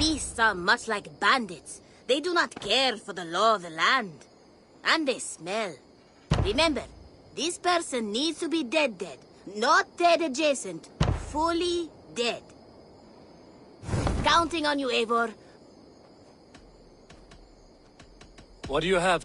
beasts are much like bandits. They do not care for the law of the land. And they smell. Remember, this person needs to be dead. Not dead adjacent. Fully dead. Counting on you, Eivor. What do you have?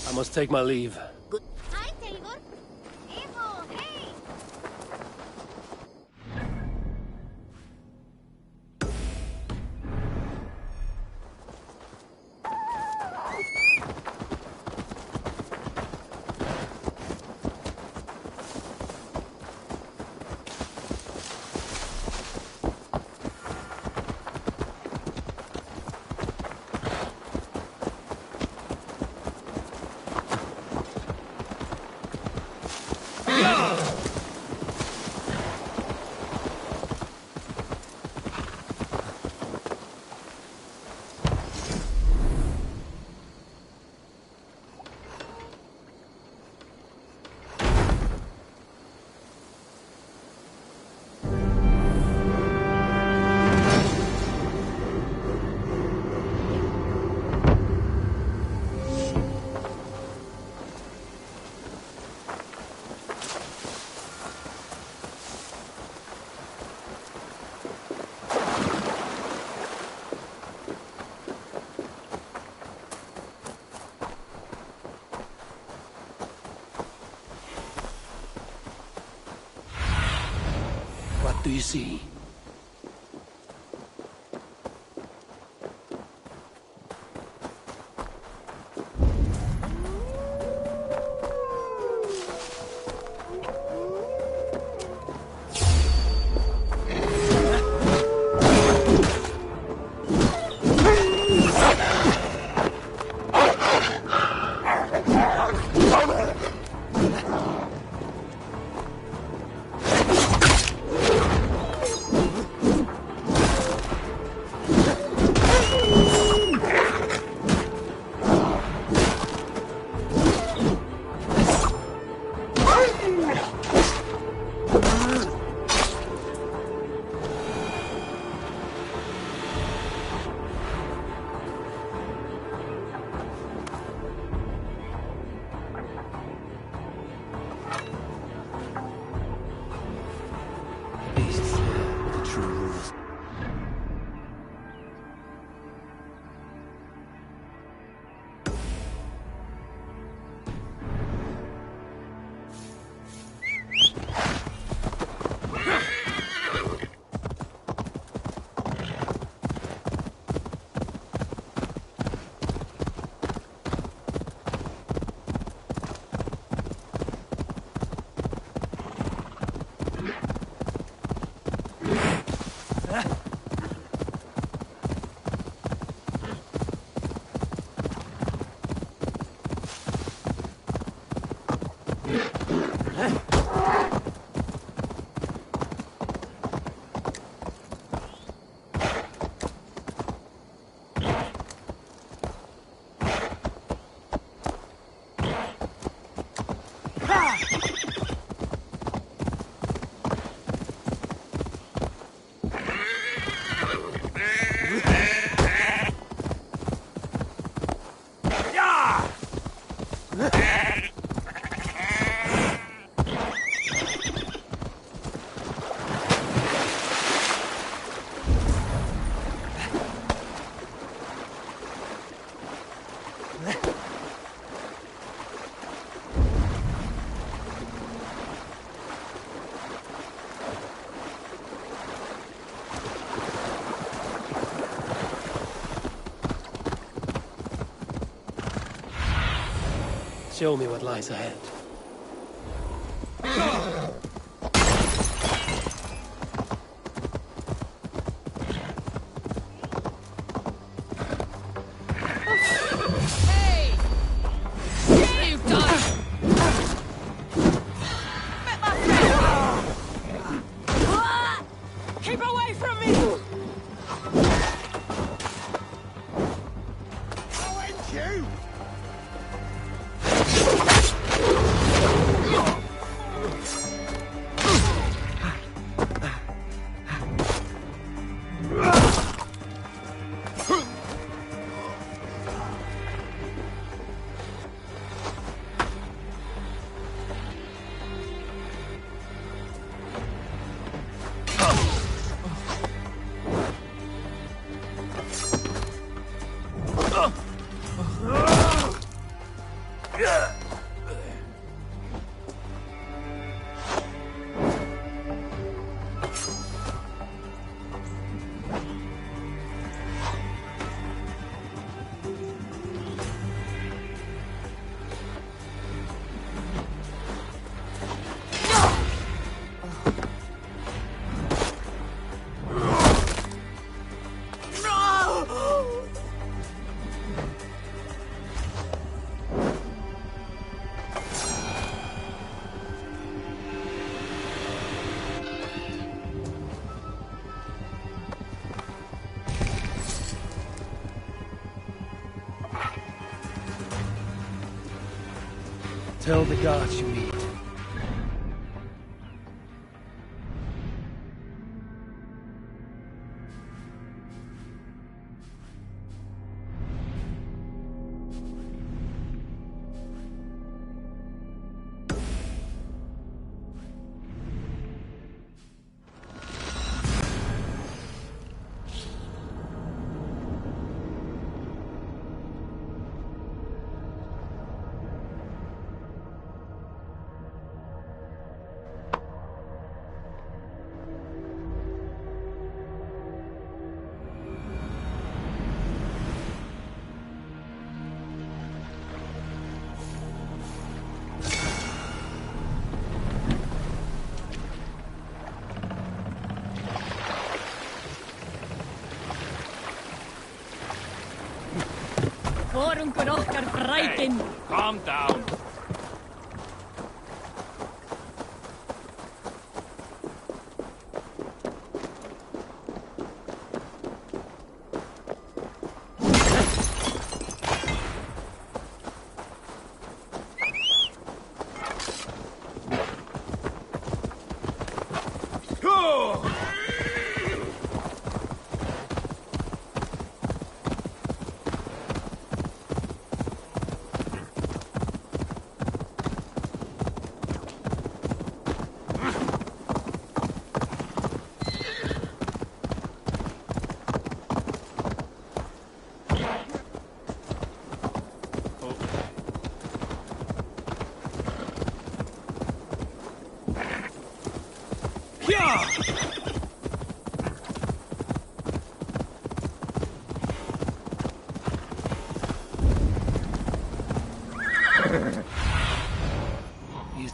I must take my leave. Good. Hi, Eivor. Eivor, hey! What do you see? Show me what lies ahead. Tell the gods you meet. Vorungur okkar frækinn. Calm down.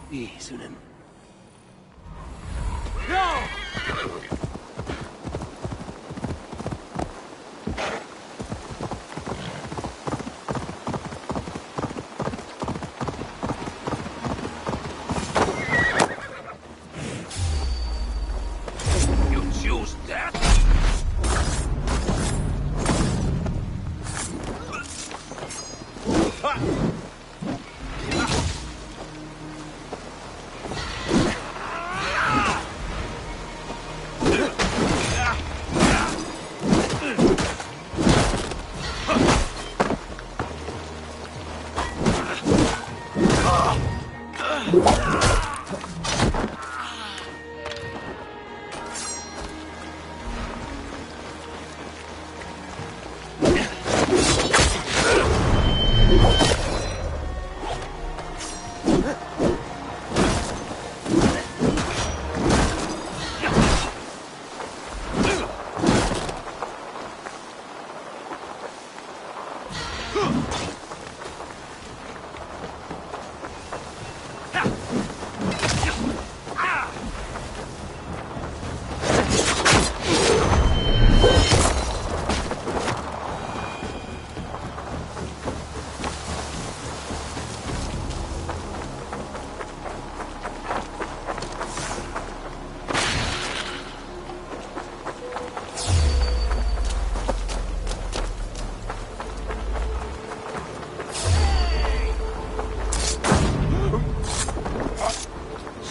Easy, Sunan. You choose death?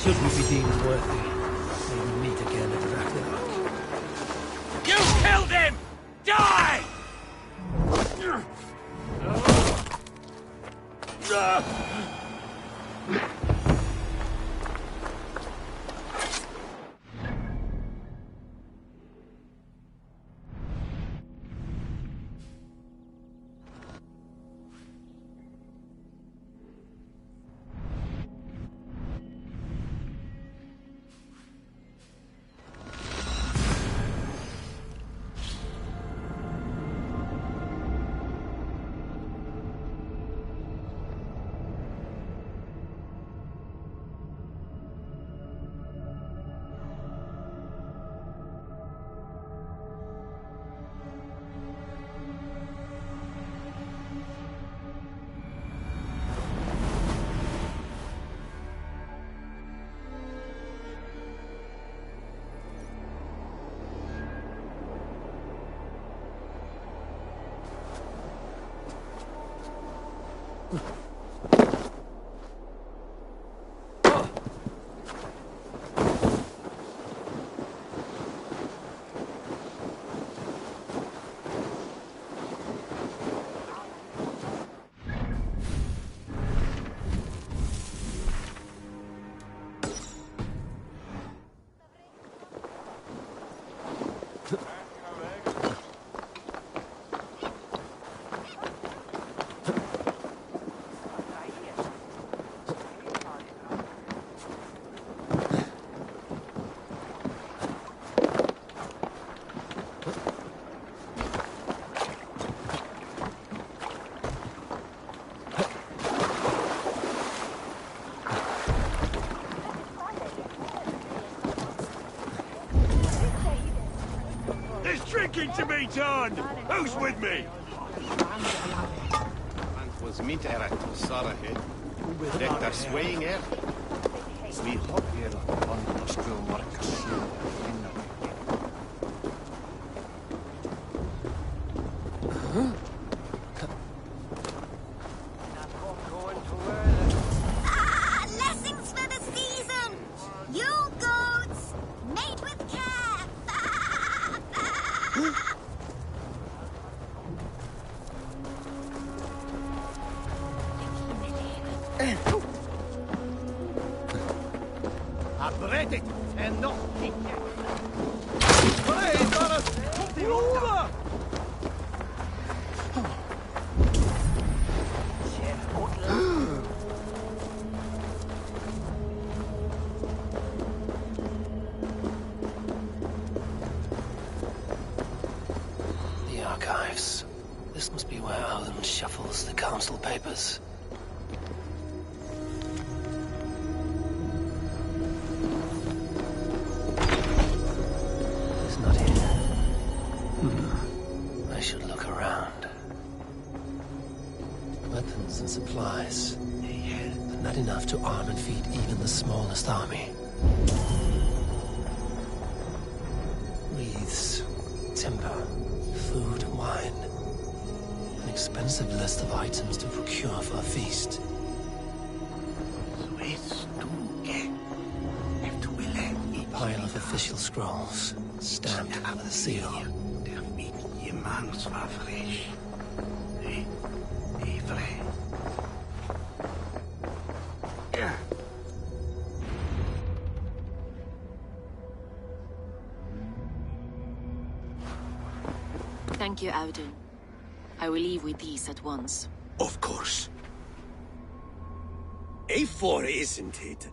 Should we be deemed worthy, may we meet again at Ragnarok. You killed him! Die! to be done! Who's with me? Was meet erat Sarahe. Detta swaying air. We hop here on Nostro Marcus. Blessings for the season! You goats, mate with care! Abredet and not The archives. This must be where Alan shuffles the council papers. He's not here. I should look around. Weapons and supplies. But not enough to arm and feed even the smallest army. Wreaths, timber, food, wine. An expensive list of items to procure for a feast. A pile of official scrolls, stamped with a seal. Thank you, Audun. I will leave with these at once. Of course. A4, isn't it?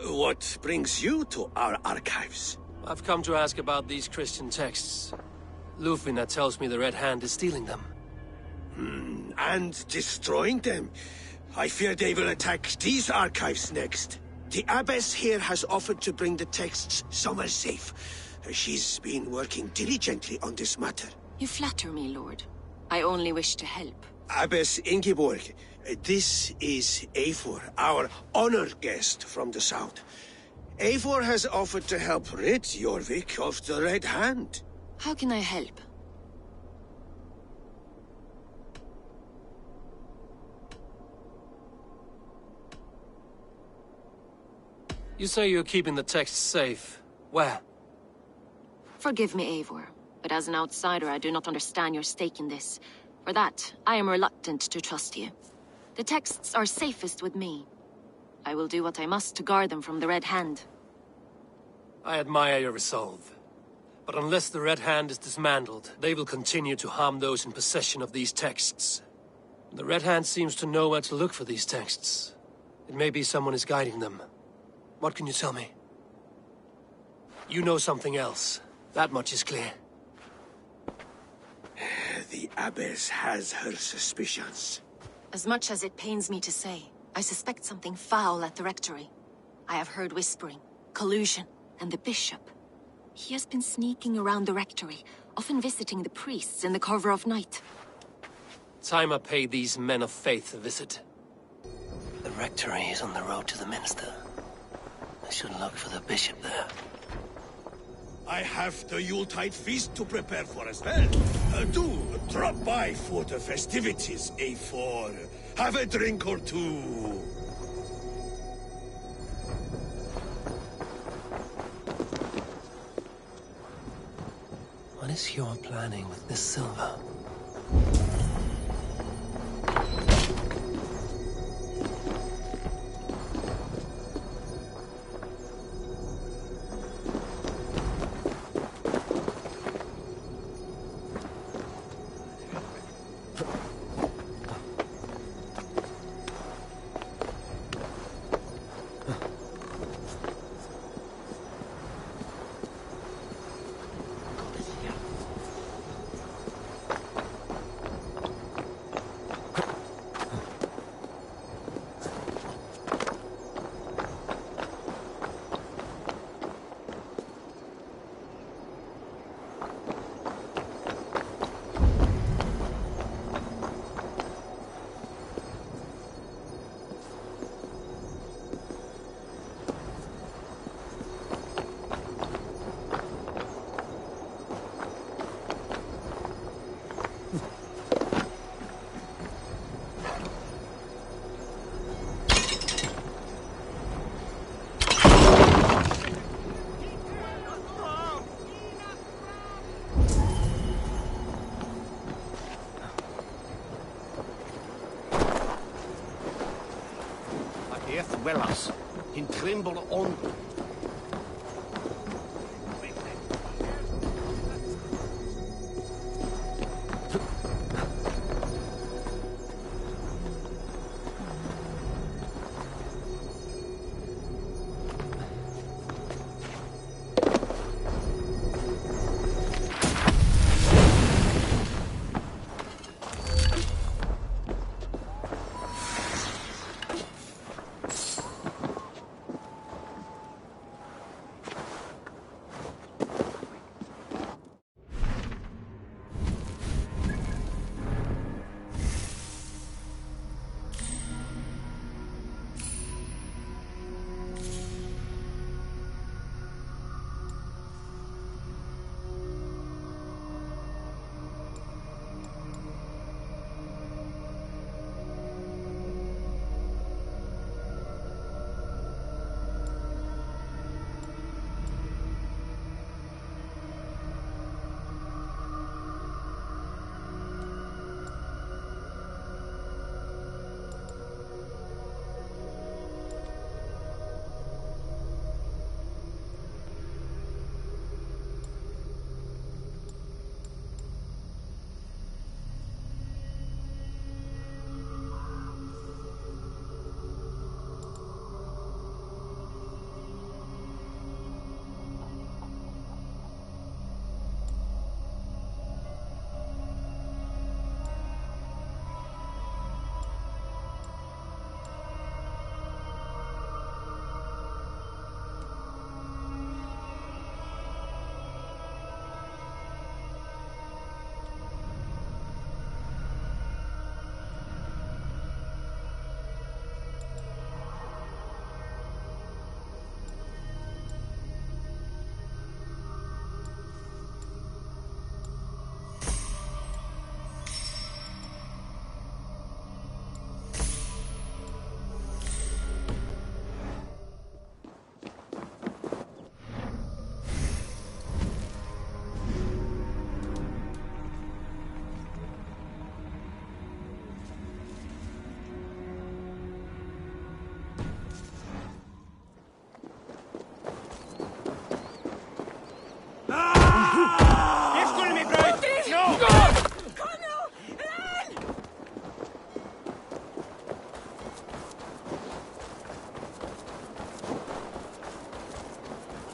What brings you to our archives? I've come to ask about these Christian texts. Lufina tells me the Red Hand is stealing them. And destroying them. I fear they will attack these archives next. The Abbess here has offered to bring the texts somewhere safe. She's been working diligently on this matter. You flatter me, Lord. I only wish to help. Abbess Ingeborg, this is Eivor, our honored guest from the south. Eivor has offered to help rid Jorvik of the Red Hand. How can I help? You say you're keeping the texts safe. Where? Forgive me, Eivor, but as an outsider, I do not understand your stake in this. For that, I am reluctant to trust you. The texts are safest with me. I will do what I must to guard them from the Red Hand. I admire your resolve. But unless the Red Hand is dismantled, they will continue to harm those in possession of these texts. The Red Hand seems to know where to look for these texts. It may be someone is guiding them. What can you tell me? You know something else. That much is clear. The Abbess has her suspicions. As much as it pains me to say, I suspect something foul at the Rectory. I have heard whispering, collusion, and the Bishop. He has been sneaking around the Rectory, often visiting the priests in the cover of night. Time I pay these men of faith a visit. The Rectory is on the road to the Minster. I should look for the Bishop there. I have the Yuletide feast to prepare for as well. Do drop by for the festivities, A4. Have a drink or two. What is your planning with this silver? earth will us. In tremble on.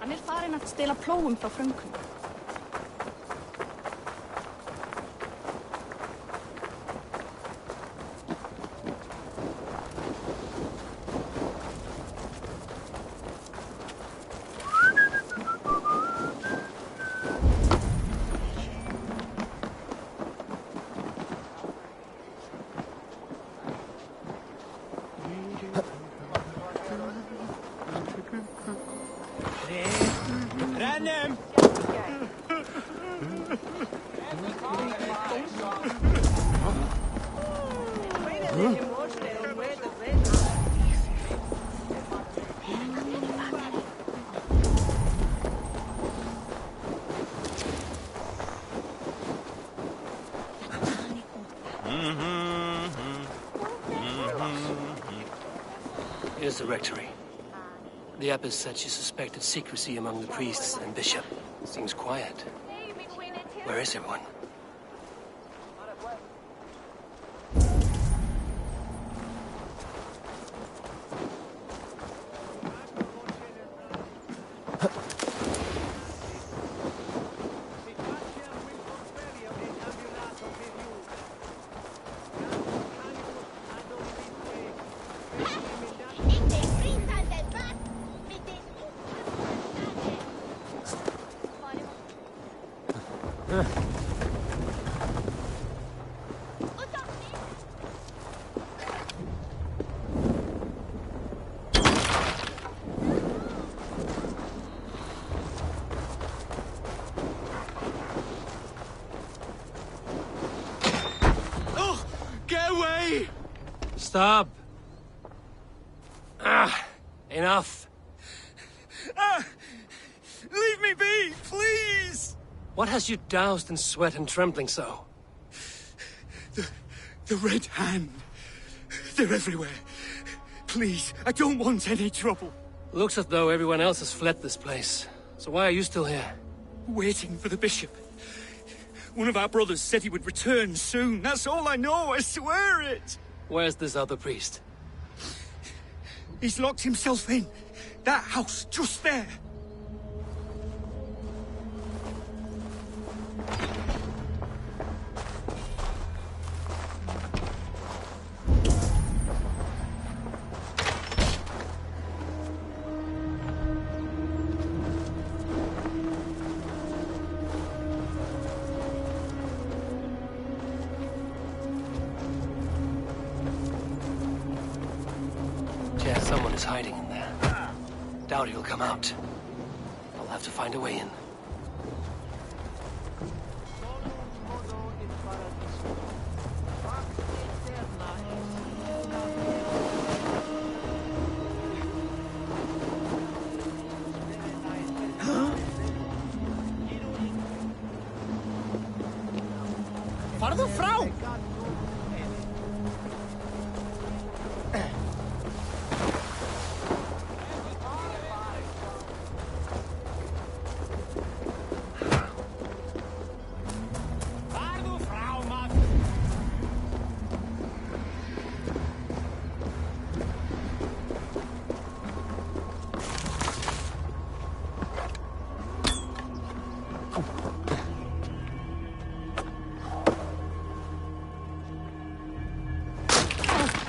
Hann farinn að stela plógum frá frönkum. Here's the rectory. The abbess said she suspected secrecy among the priests and bishop. Seems quiet. Where is everyone? Stop! Enough! Leave me be, please! What has you doused in sweat and trembling so? The Red Hand. They're everywhere. Please, I don't want any trouble. Looks as though everyone else has fled this place. So why are you still here? Waiting for the bishop. One of our brothers said he would return soon. That's all I know, I swear it. Where's this other priest? He's locked himself in. That house, just there. Yeah, someone is hiding in there. Doubt he'll come out. I'll have to find a way in. Fardo Frau!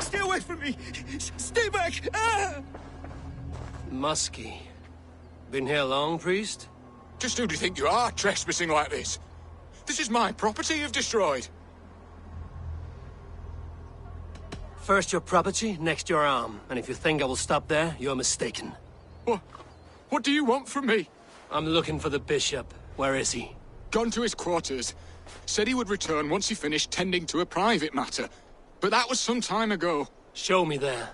Stay away from me! Stay back! Ah! Muskie. Been here long, priest? Just who do you think you are, trespassing like this? This is my property you've destroyed. First your property, next your arm. And if you think I will stop there, you're mistaken. What do you want from me? I'm looking for the bishop. Where is he? Gone to his quarters. Said he would return once he finished tending to a private matter. But that was some time ago. Show me there.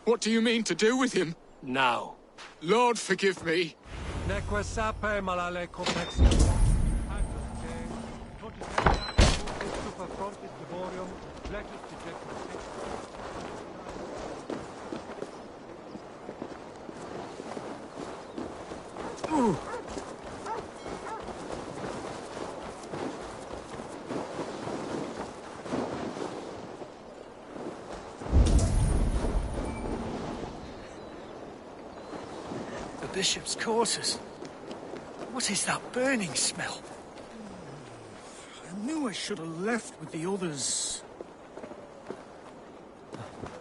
What do you mean to do with him? Now. Lord, forgive me. The bishop's quarters. What is that burning smell? I knew I should have left with the others.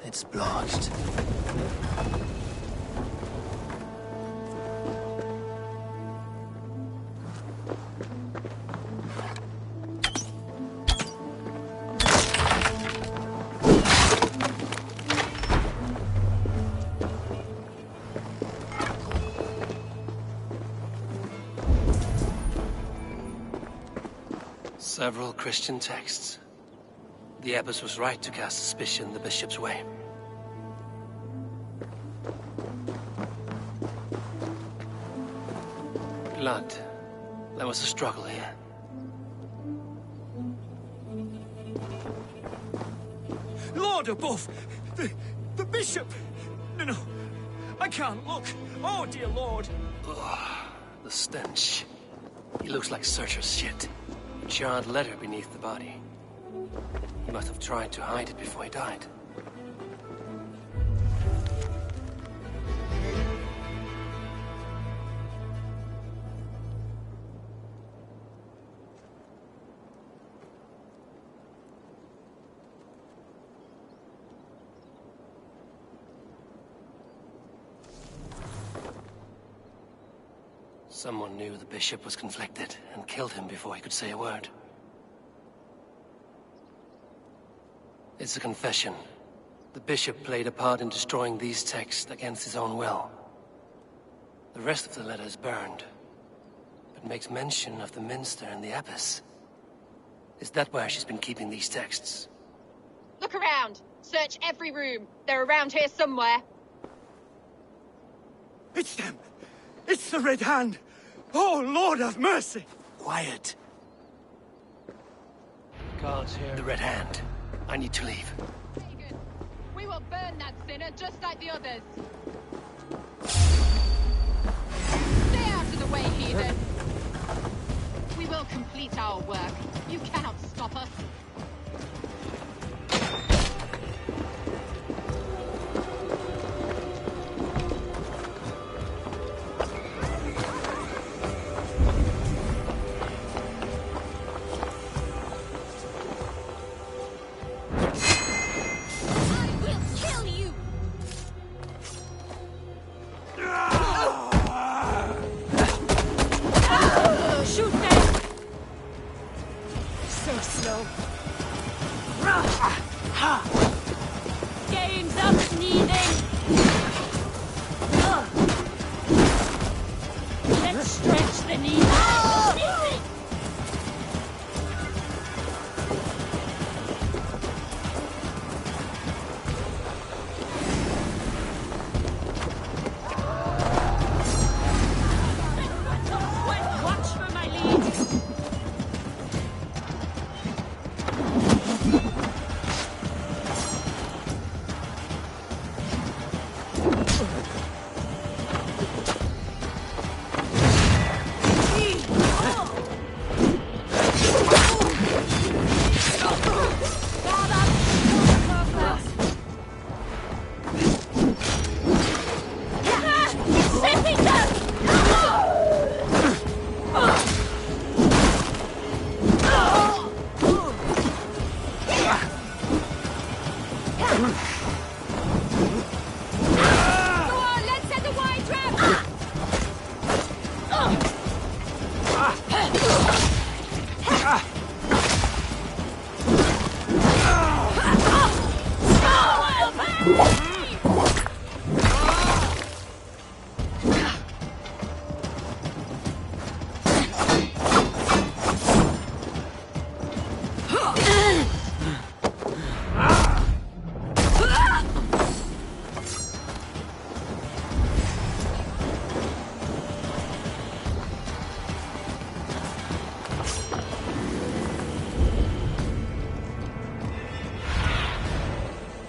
It's blotched. Several Christian texts. The abbess was right to cast suspicion the bishop's way. Blood. There was a struggle here. Lord above! The bishop! No, I can't look. Oh, dear Lord. Ugh, the stench. He looks like searcher's shit. Charred letter beneath the body. He must have tried to hide it before he died. Someone knew the bishop was conflicted and killed him before he could say a word. It's a confession. The bishop played a part in destroying these texts against his own will. The rest of the letter is burned, but makes mention of the minster and the abbess. Is that where she's been keeping these texts? Look around. Search every room. They're around here somewhere. It's them. It's the Red Hand. Oh, Lord have mercy. Quiet. Guards here. The Red Hand. I need to leave. Hagen, we will burn that sinner just like the others. Stay out of the way, heathen. We will complete our work. You cannot stop us.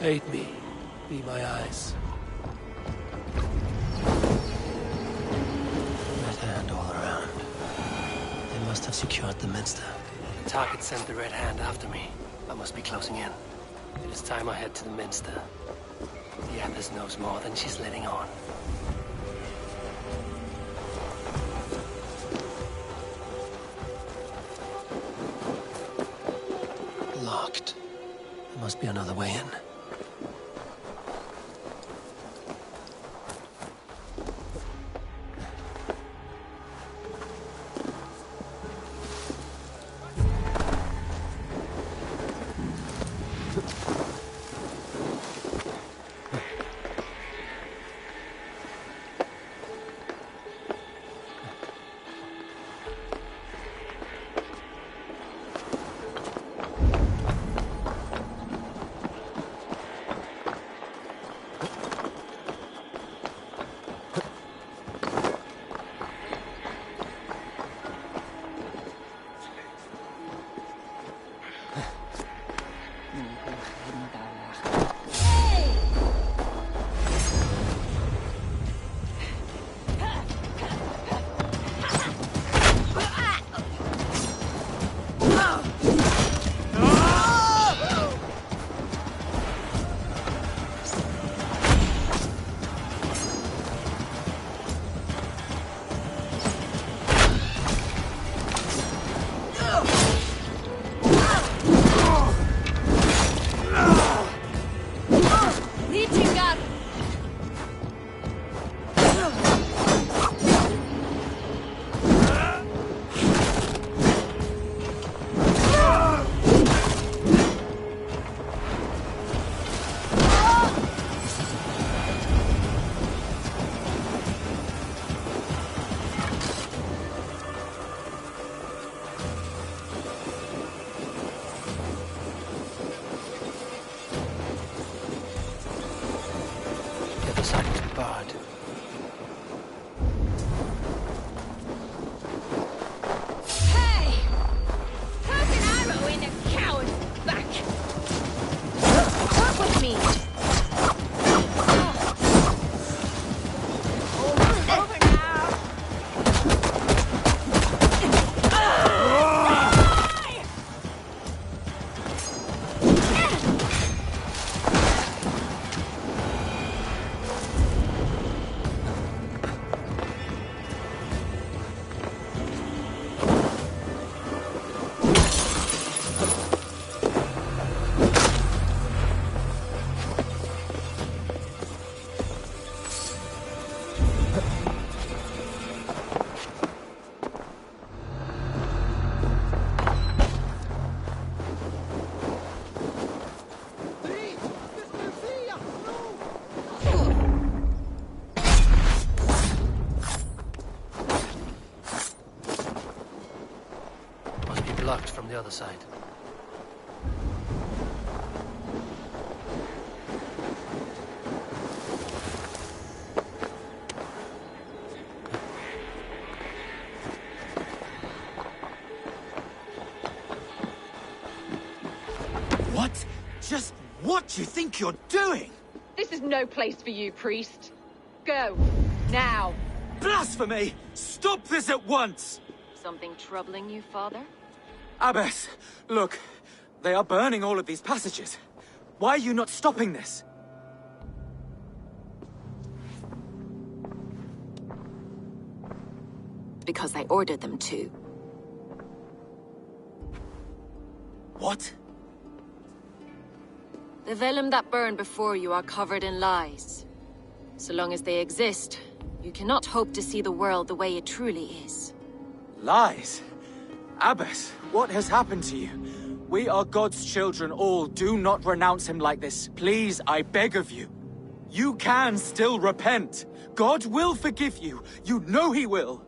Aid me. Be my eyes. Red Hand all around. They must have secured the Minster. The target sent the Red Hand after me. I must be closing in. It is time I head to the Minster. The Abbess knows more than she's letting on. Locked. There must be another way in. other side. What? Just what do you think you're doing? This is no place for you, priest. Go. Now. Blasphemy! Stop this at once! Something troubling you, Father? Abbess, look. They are burning all of these passages. Why are you not stopping this? Because I ordered them to. What? The vellum that burn before you are covered in lies. So long as they exist, you cannot hope to see the world the way it truly is. Lies? Abbess, what has happened to you? We are God's children all. Do not renounce him like this. Please, I beg of you. You can still repent. God will forgive you. You know he will.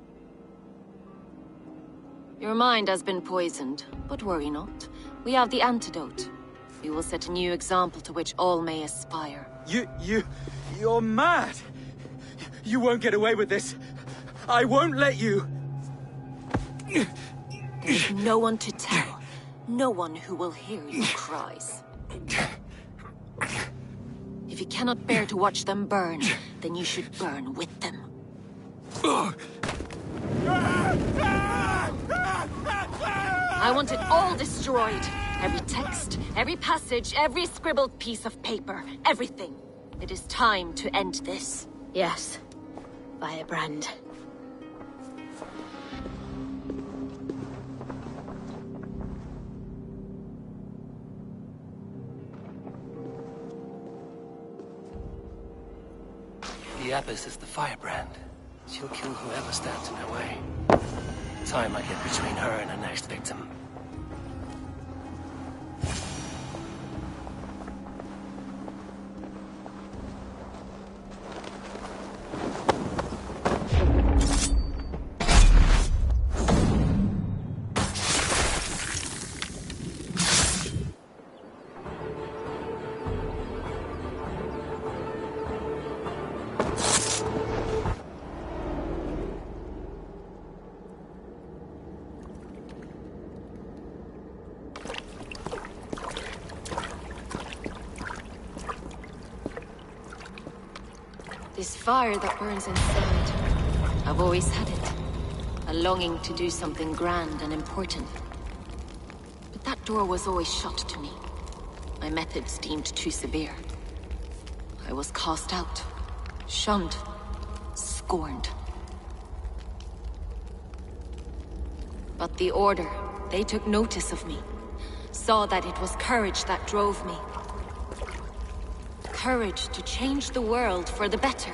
Your mind has been poisoned, but worry not. We have the antidote. We will set a new example to which all may aspire. You're mad. You won't get away with this. I won't let you. There's no one to tell. No one who will hear your cries. If you cannot bear to watch them burn, then you should burn with them. I want it all destroyed. Every text, every passage, every scribbled piece of paper, everything. It is time to end this. Yes. Firebrand. The Abbess is the Firebrand. She'll kill whoever stands in her way. Time might get between her and her next victim. This fire that burns inside, I've always had it. A longing to do something grand and important. But that door was always shut to me. My methods deemed too severe. I was cast out, shunned, scorned. But the Order, they took notice of me. Saw that it was courage that drove me. Courage to change the world for the better.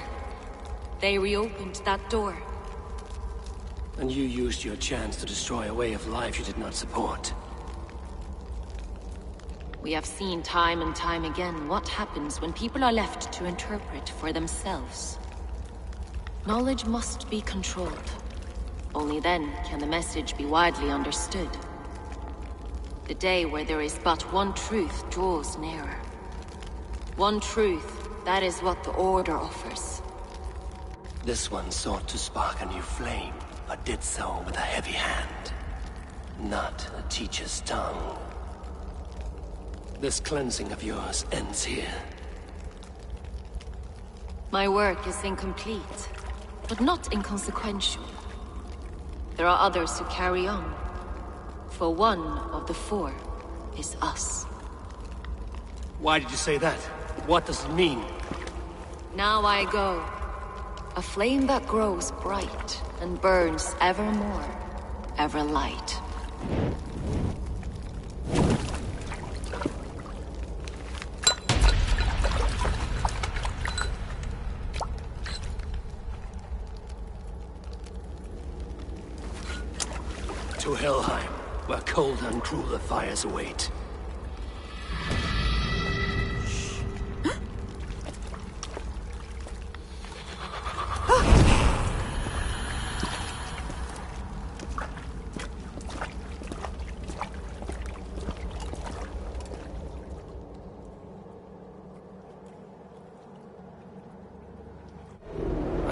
They reopened that door. And you used your chance to destroy a way of life you did not support. We have seen time and time again what happens when people are left to interpret for themselves. Knowledge must be controlled. Only then can the message be widely understood. The day where there is but one truth draws nearer. One truth, that is what the Order offers. This one sought to spark a new flame, but did so with a heavy hand. Not a teacher's tongue. This cleansing of yours ends here. My work is incomplete, but not inconsequential. There are others who carry on. For one of the four is us. Why did you say that? What does it mean? Now I go. A flame that grows bright and burns ever more, ever light. To Helheim, where colder and crueler fires await.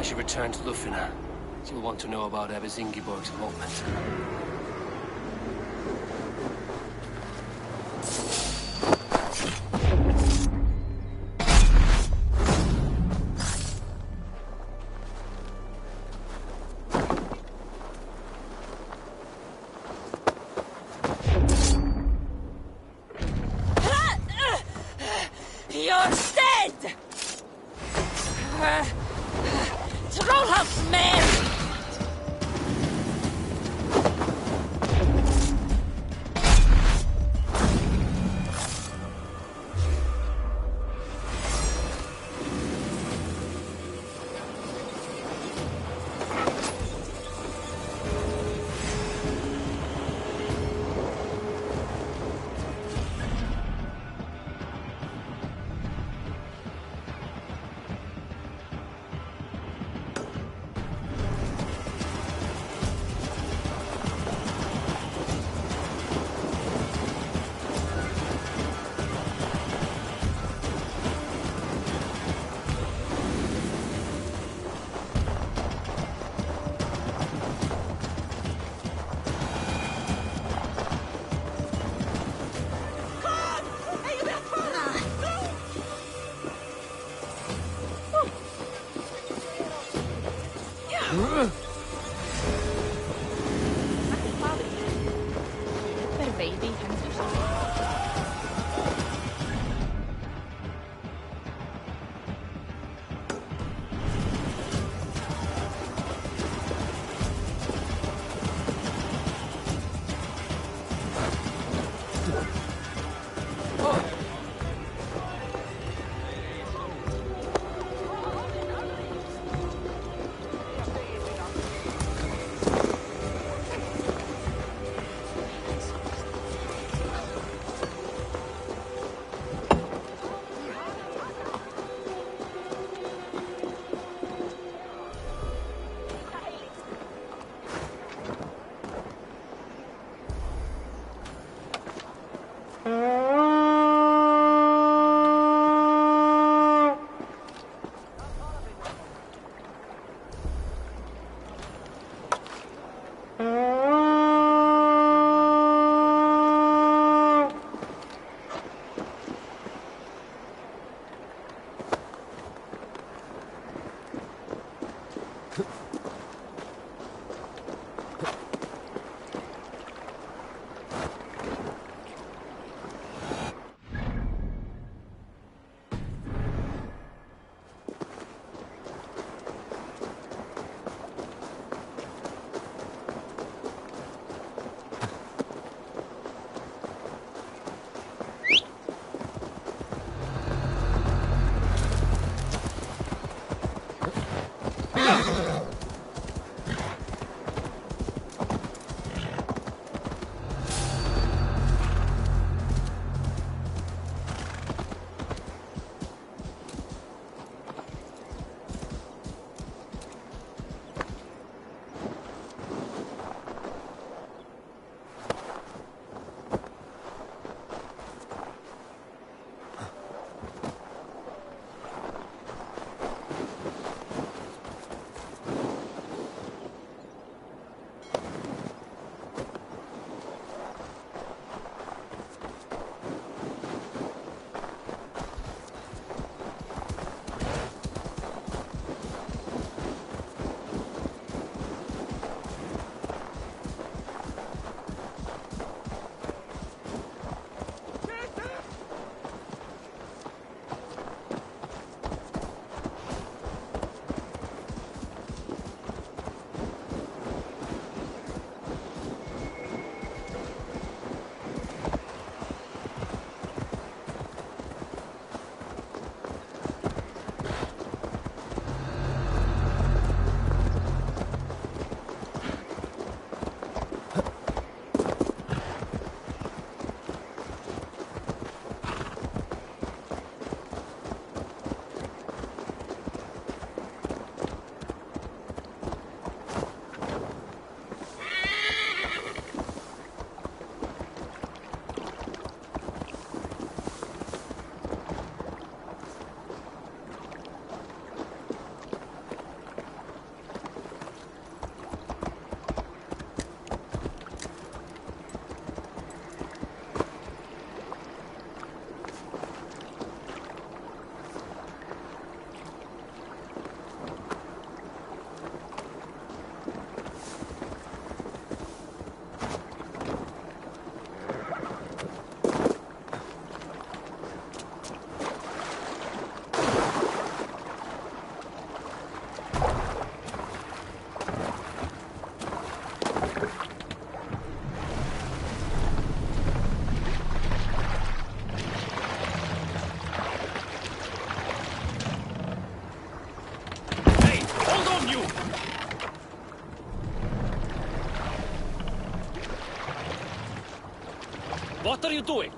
Once you return to Lufina, you'll want to know about Abbess Ingeborg's elopement. You're dead! Trollhouse man! you doing?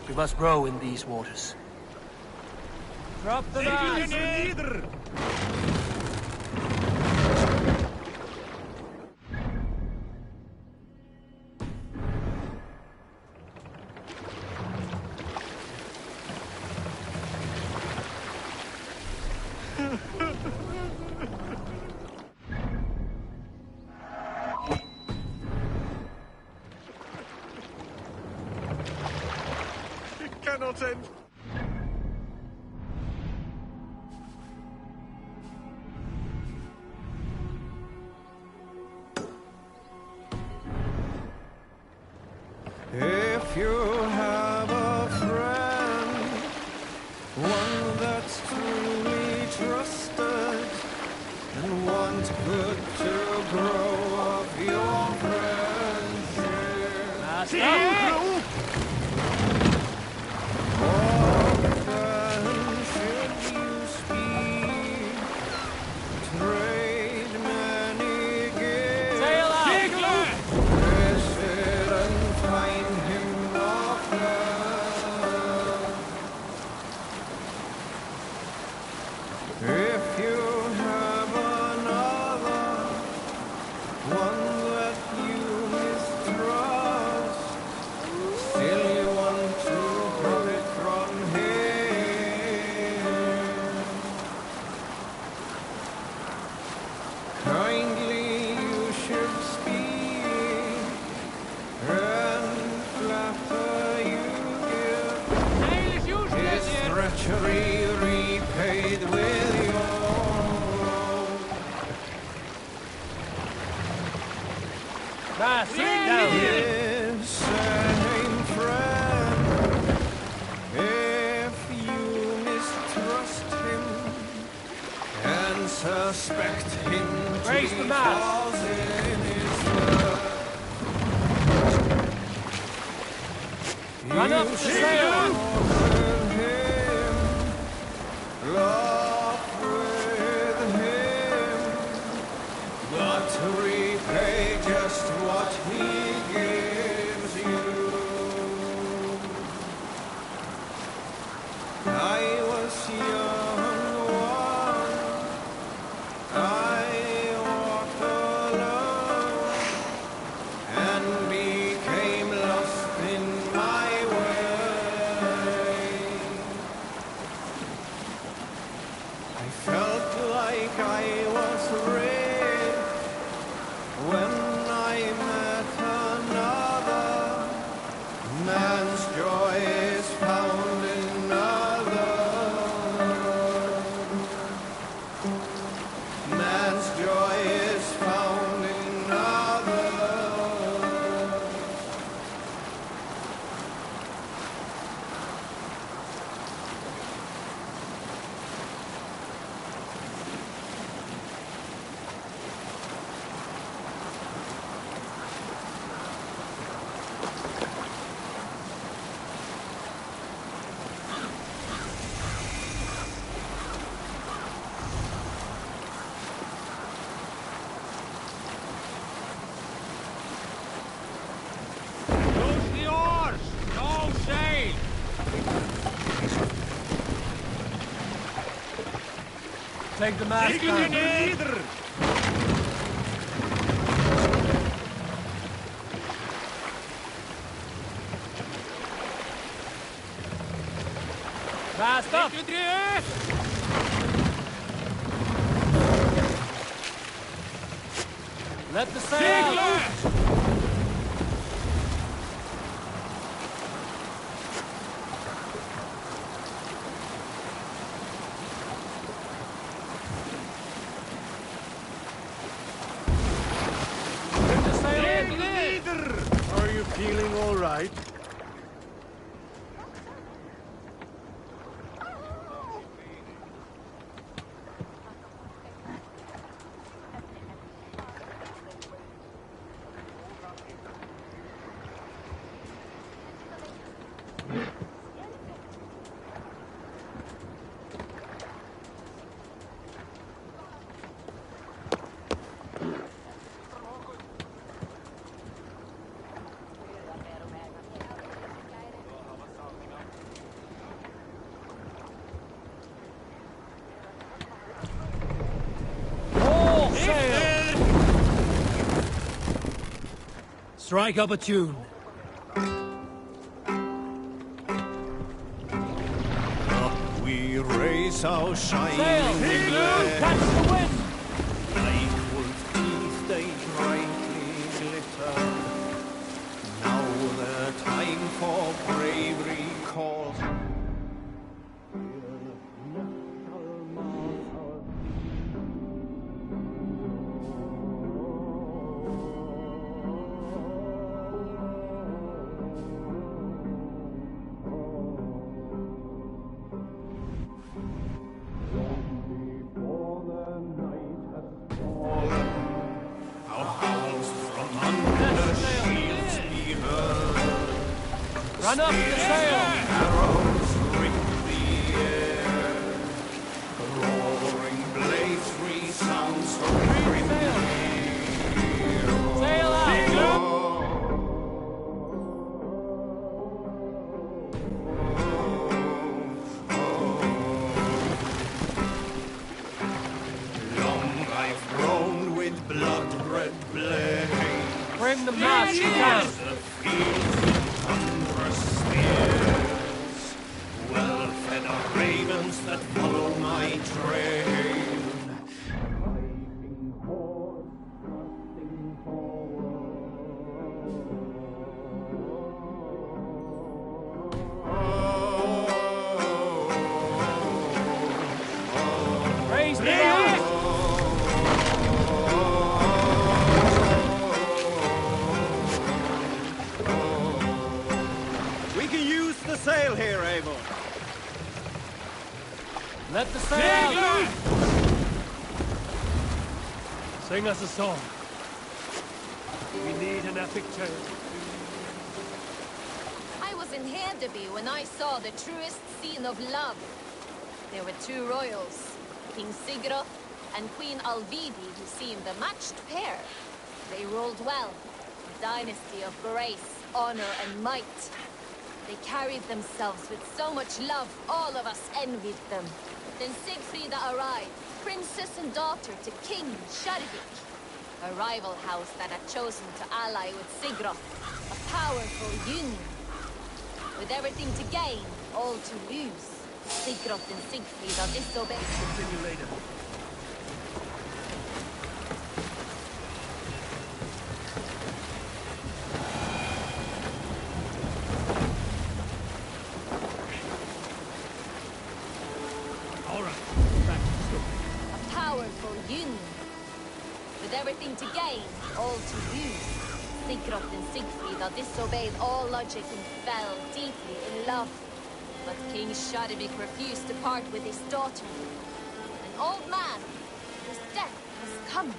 We must row in these waters. Drop the mast! It cannot end. If you have a friend, one that's truly trusted, and want good to grow up your friendship. Often should you speak, trade many gifts. Sail out! Visit and find him often. If you have another, one that you mistrust, still you want to profit from him. Kindly you should speak, and flatter you give. His treachery repaid with your own. Mast, down! This same friend, if you mistrust him and suspect him to Raise the be mast. false in his word, Run up you the should sail! offer him, laugh with him, but repay just what he gives you. I was young once, I walked alone, and became lost in my way. I felt like I was rich when I met another. Man's joy is found in another. Man's joy is found in another. Loose the oars! No sail! Take the mast down. Neither! Mast up! Let the sail out! Let the sail in! Are you feeling all right? Strike up a tune. Up we raise our shining Sail! Catch the wind! Like wolf teeth they brightly glitter. Now the time for bravery calls. Run up the sail! Arrows ring the air. Roaring blades resounds from grim Sail out! Long I've grown with blood-red blade. Bring the mast down! The fields thunderous spears. Well-fed are ravens that follow my trail. Driving horse, thrusting Raise the mast! We can use the sail here, Eivor. Let the sail out! Sing us a song. We need an epic tale. I was in Hedeby when I saw the truest scene of love. There were two royals, King Sigurd and Queen Alvidi, who seemed a matched pair. They ruled well, a dynasty of grace, honor, and might. They carried themselves with so much love, all of us envied them. Then Sigfrida arrived, princess and daughter to King Sharvik, a rival house that had chosen to ally with Sigurd, a powerful union. With everything to gain, all to lose, Sigurd and Sigfrida disobeyed. Continue later. A powerful union. With everything to gain, all to lose, Sigurd and Sigfrida disobeyed all logic and fell deeply in love. But King Sharvik refused to part with his daughter. An old man, whose death was coming,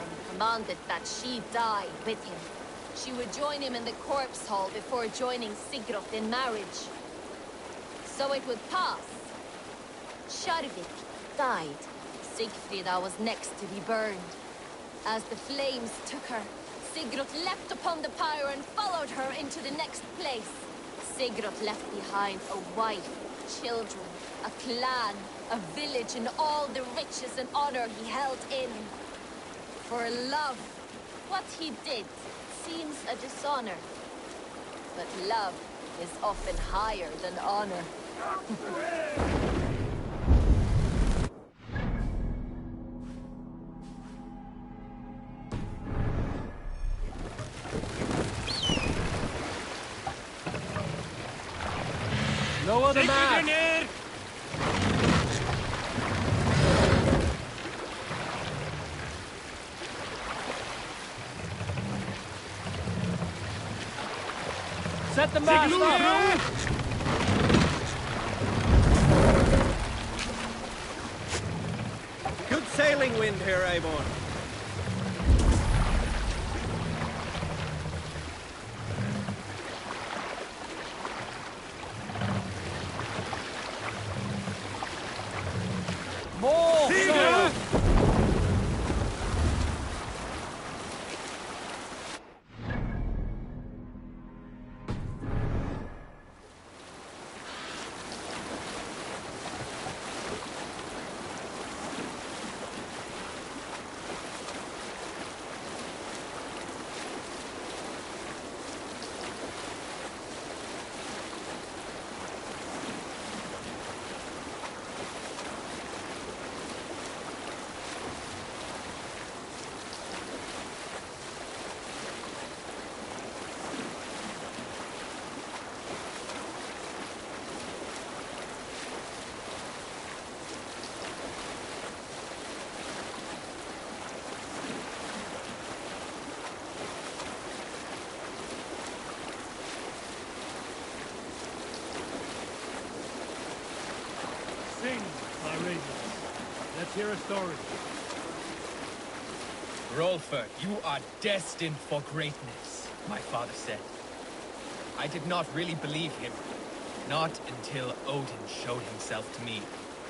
and commanded that she die with him. She would join him in the corpse hall before joining Sigurd in marriage. So it would pass. Sharvik died. Sigfrida was next to be burned. As the flames took her, Sigurd leapt upon the pyre and followed her into the next place. Sigurd left behind a wife, children, a clan, a village, and all the riches and honor he held in. For love, what he did seems a dishonor. But love is often higher than honor. Lower the mast! Set the mast up! Good sailing wind here, Eivor. More sail! Sing, my ravens. Let's hear a story. Rolfer, you are destined for greatness, my father said. I did not really believe him. Not until Odin showed himself to me.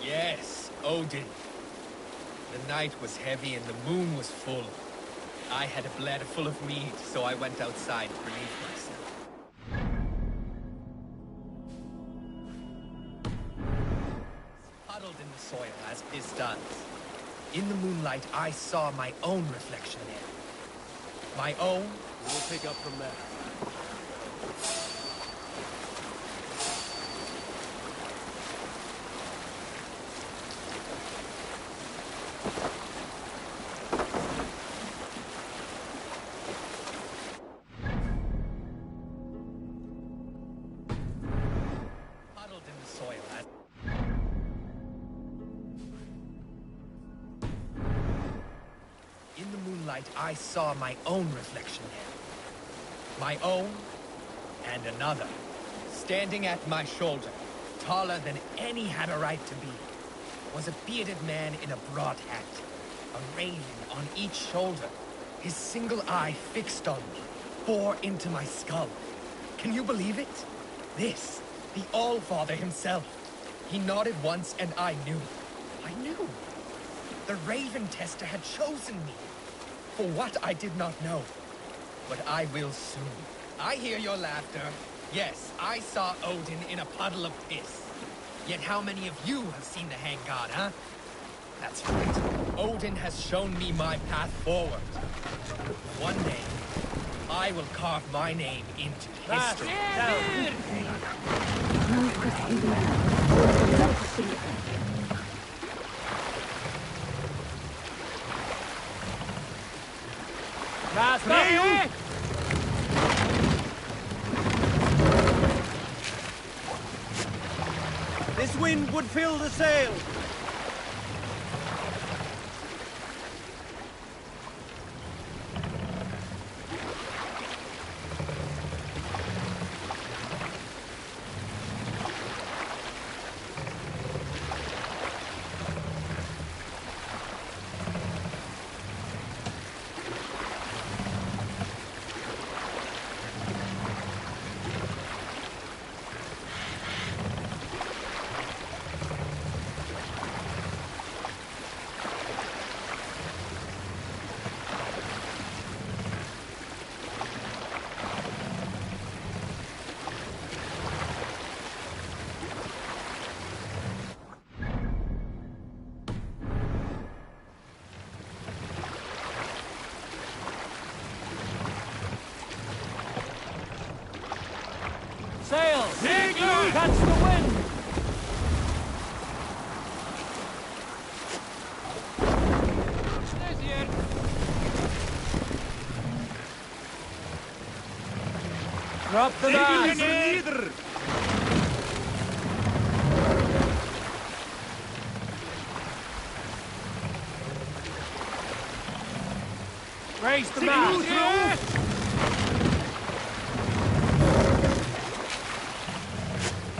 Yes, Odin. The night was heavy and the moon was full. I had a bladder full of mead, so I went outside to relieve myself. Puddled in the soil as this does. In the moonlight, I saw my own reflection there. My own? We'll pick up from there. Puddled in the soil as... In the moonlight, I saw my own reflection there. My own and another. Standing at my shoulder, taller than any had a right to be, was a bearded man in a broad hat. A raven on each shoulder. His single eye fixed on me, bore into my skull. Can you believe it? This, the All-Father himself. He nodded once and I knew. I knew. The Raven Tester had chosen me. For what I did not know. But I will soon. I hear your laughter. Yes, I saw Odin in a puddle of piss. Yet how many of you have seen the Hang God, huh? That's right. Odin has shown me my path forward. One day, I will carve my name into history. This wind would fill the sail. Sail! Catch the wind! Drop the mast! Raise the mast!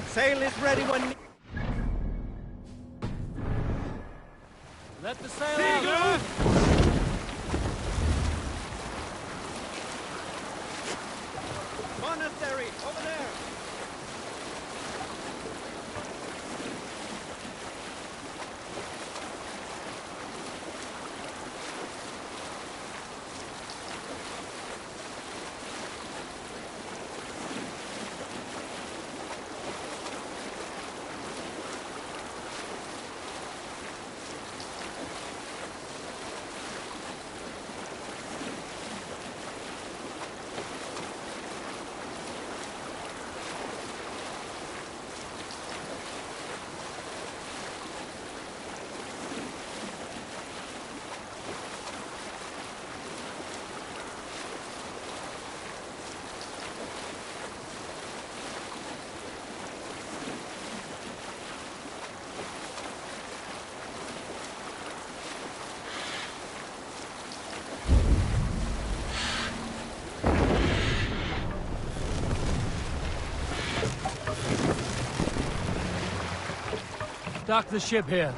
Sail is ready when... Let the sail out! Monastery, over there! Dock the ship here.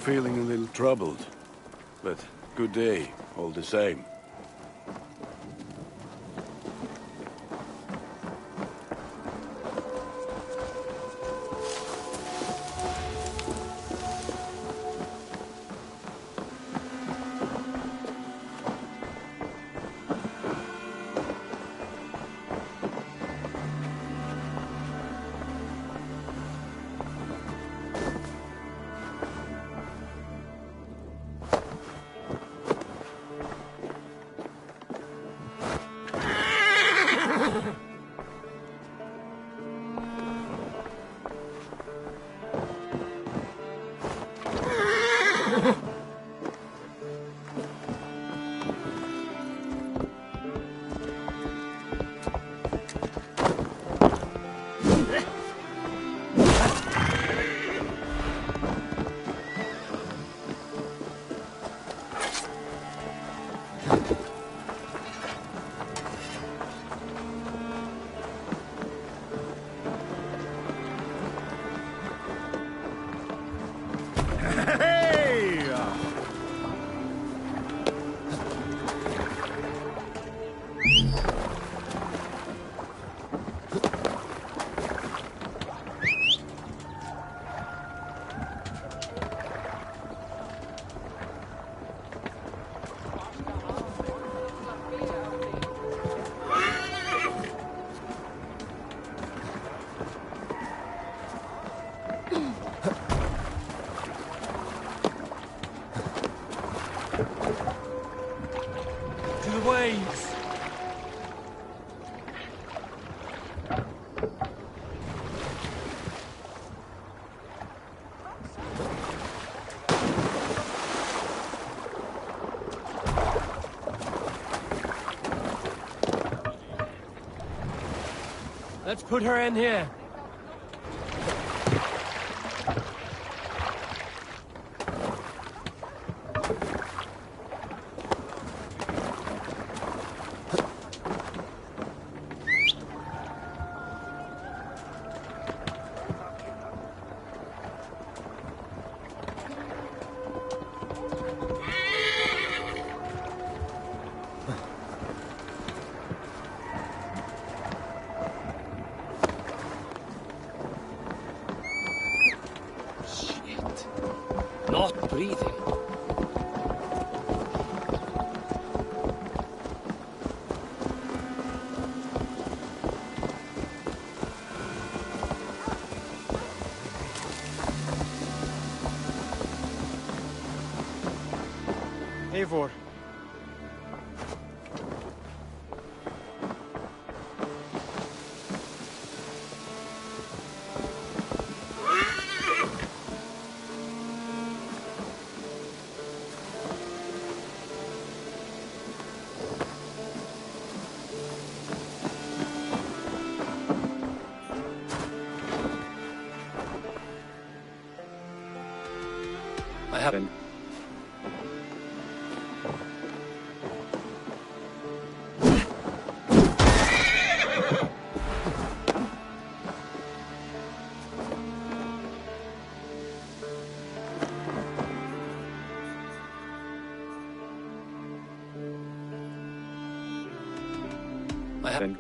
Feeling a little troubled, but good day, all the same. Let's put her in here. Not breathing. Eivor. I haven't. I haven't.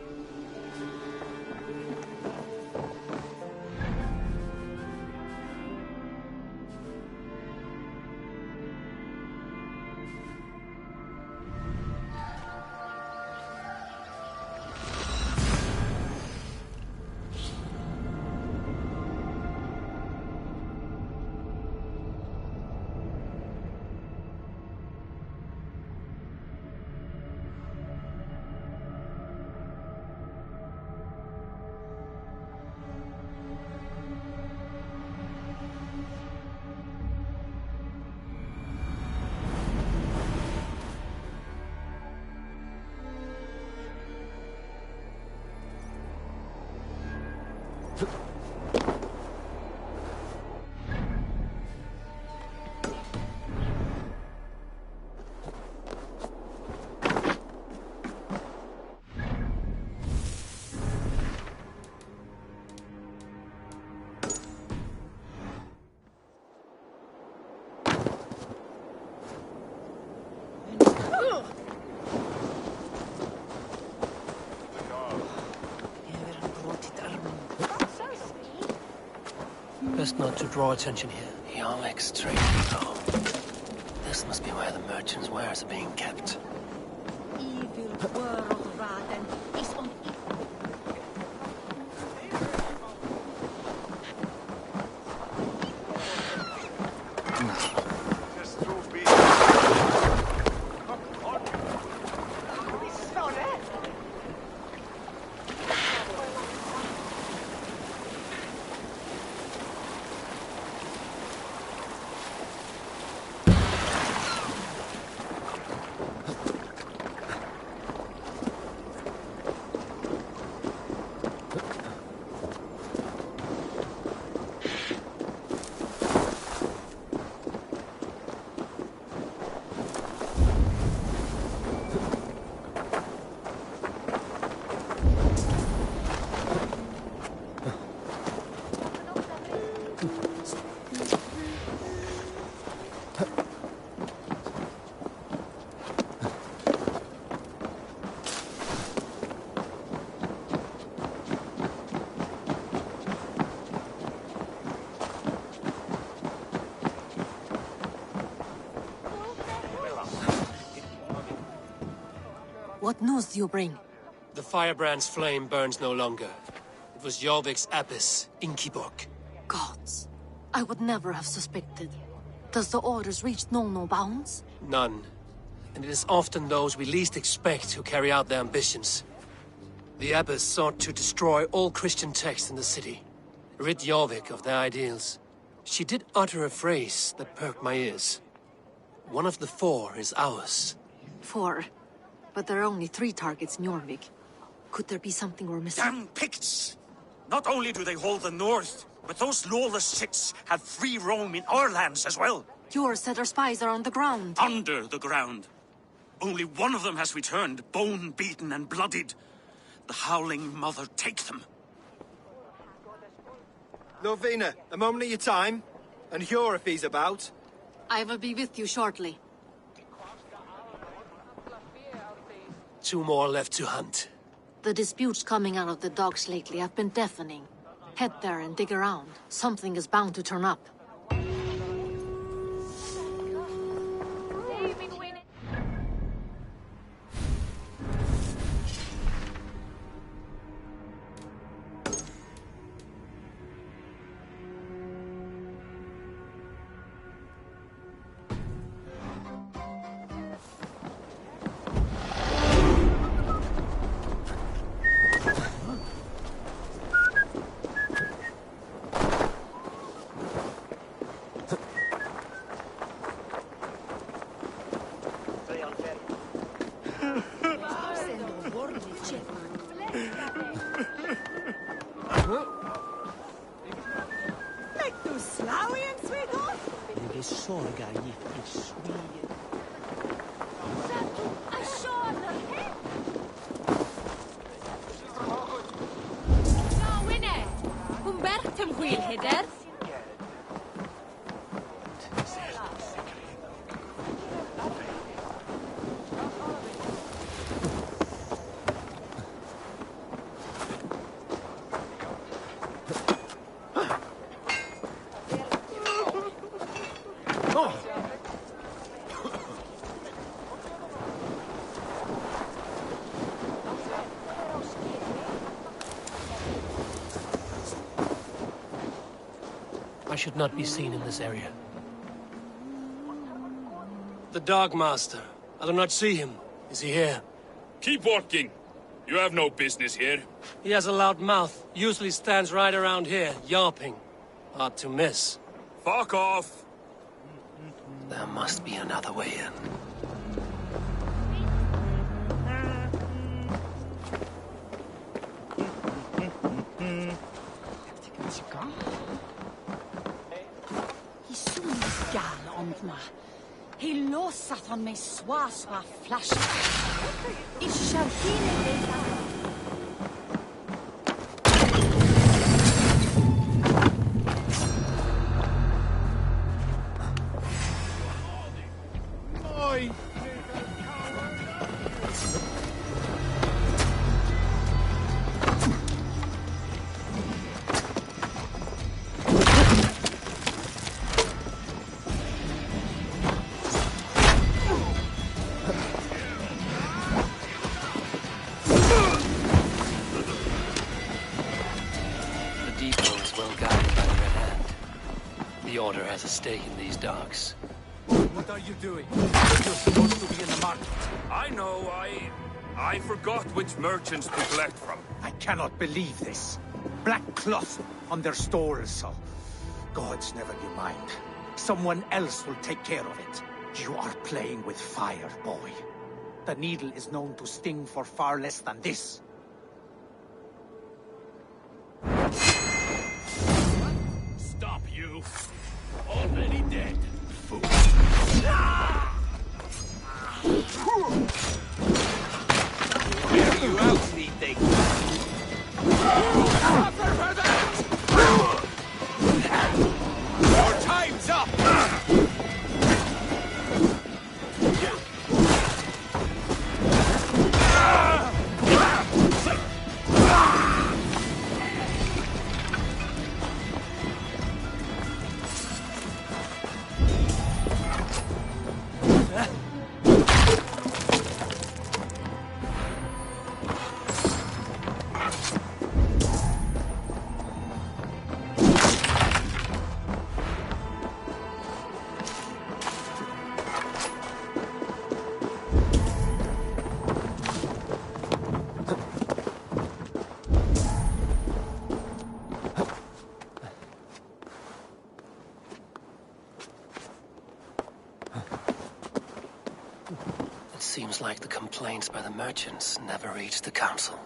Best not to draw attention here. Yarmek's trading home. This must be where the merchants' wares are being kept. Evil world, Raden, is on What news do you bring? The firebrand's flame burns no longer. It was Jorvik's abbess, Inkiborg. Gods. I would never have suspected. Does the orders reach no bounds? None. And it is often those we least expect who carry out their ambitions. The abbess sought to destroy all Christian texts in the city, rid Jorvik of their ideals. She did utter a phrase that perked my ears. One of the 4 is ours. 4? But there are only 3 targets in Jorvik. Could there be something we're missing? Damn Picts! Not only do they hold the north, but those lawless shits have free roam in our lands as well. Yours said our spies are on the ground. Under the ground. Only one of them has returned, bone-beaten and bloodied. The Howling Mother take them. Lovina, a moment of your time. And Hjor if he's about. I will be with you shortly. 2 more left to hunt. The disputes coming out of the docks lately have been deafening. Head there and dig around. Something is bound to turn up. I should not be seen in this area. The Dogmaster. I do not see him. Is he here? Keep walking. You have no business here. He has a loud mouth. Usually stands right around here, yawping. Hard to miss. Fuck off! There must be another way in. gal ond na. He losat on me swa flash. Ishar hine has a stake in these docks. What are you doing? You're supposed to be in the market. I know, I forgot which merchants to collect from. I cannot believe this. Black cloth on their stores. Gods, never you mind. Someone else will take care of it. You are playing with fire, boy. The needle is known to sting for far less than this. Stop you. Already dead, fool. Where you else need they Your time's up! Seems like the complaints by the merchants never reached the council.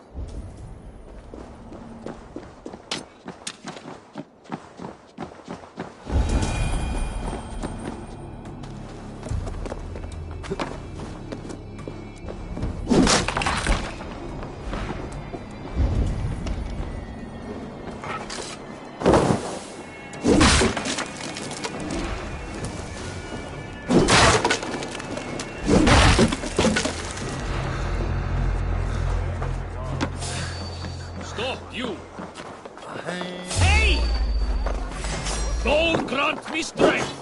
You! Hey! Don't grant me strength!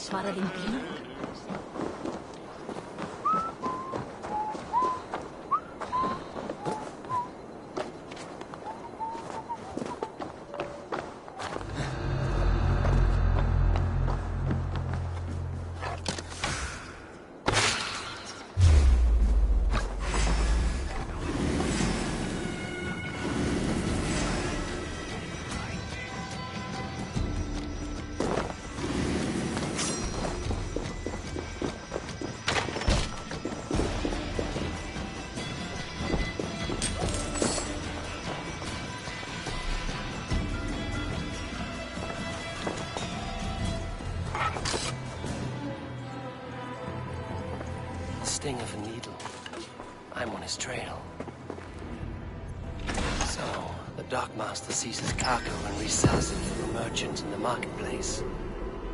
Svarar din bil? Sting of a needle. I'm on his trail. So, the Dockmaster seizes cargo and resells it to a merchant in the marketplace.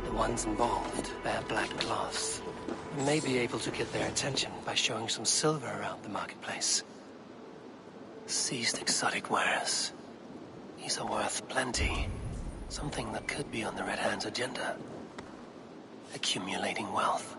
The ones involved wear black cloths. We may be able to get their attention by showing some silver around the marketplace. Seized exotic wares. These are worth plenty. Something that could be on the Red Hand's agenda. Accumulating wealth.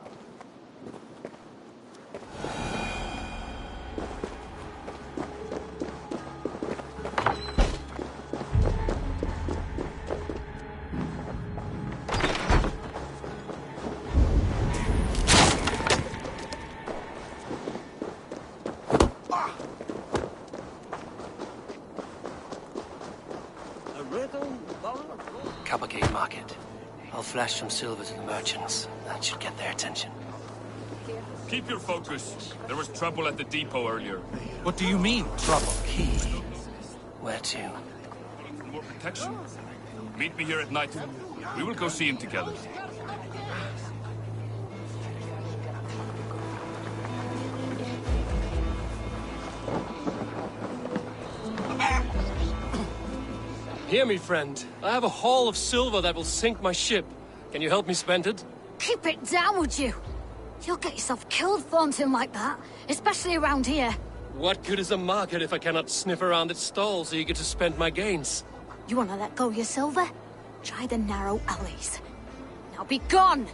Coppergate Market. I'll flash some silver to the merchants. That should get their attention. Keep your focus. There was trouble at the depot earlier. What do you mean, trouble? Key. Where to? For more protection? Meet me here at night. We will go see him together. Hear me, friend. I have a haul of silver that will sink my ship. Can you help me spend it? Keep it down, would you? You'll get yourself killed flaunting like that, especially around here. What good is a market if I cannot sniff around its stalls eager to spend my gains? You want to let go of your silver? Try the narrow alleys. Now be gone!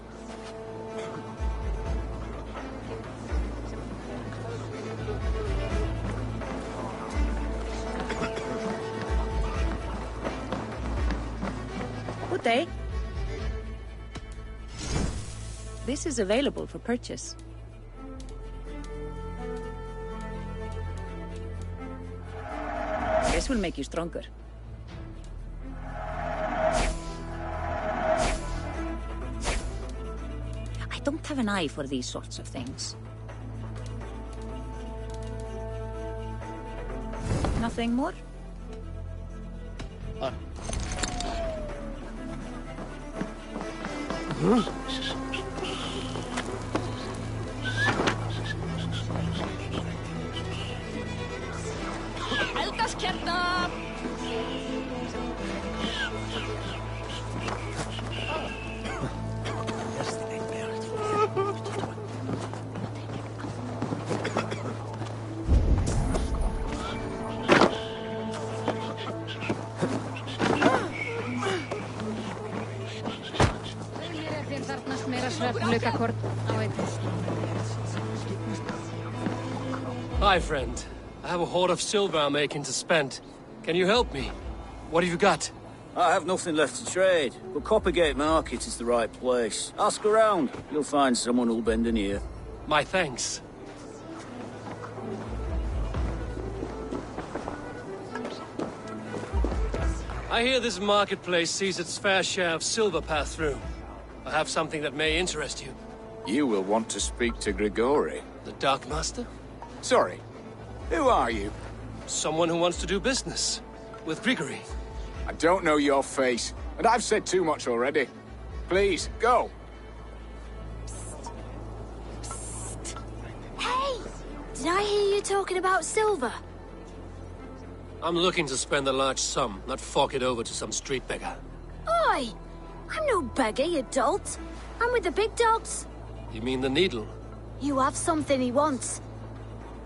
Good day. This is available for purchase. This will make you stronger. I don't have an eye for these sorts of things. Nothing more? Helgas Kjartan! Hi, friend. I have a hoard of silver I'm making to spend. Can you help me? What have you got? I have nothing left to trade, but Coppergate Market is the right place. Ask around. You'll find someone who'll bend an ear. My thanks. I hear this marketplace sees its fair share of silver pass through. I have something that may interest you. You will want to speak to Grigori. The Dockmaster? Sorry. Who are you? Someone who wants to do business. With Grigori. I don't know your face, and I've said too much already. Please, go. Hey! Did I hear you talking about silver? I'm looking to spend a large sum, not fork it over to some street beggar. Oi! I'm no beggar, you dolt. I'm with the big dogs. You mean the needle? You have something he wants.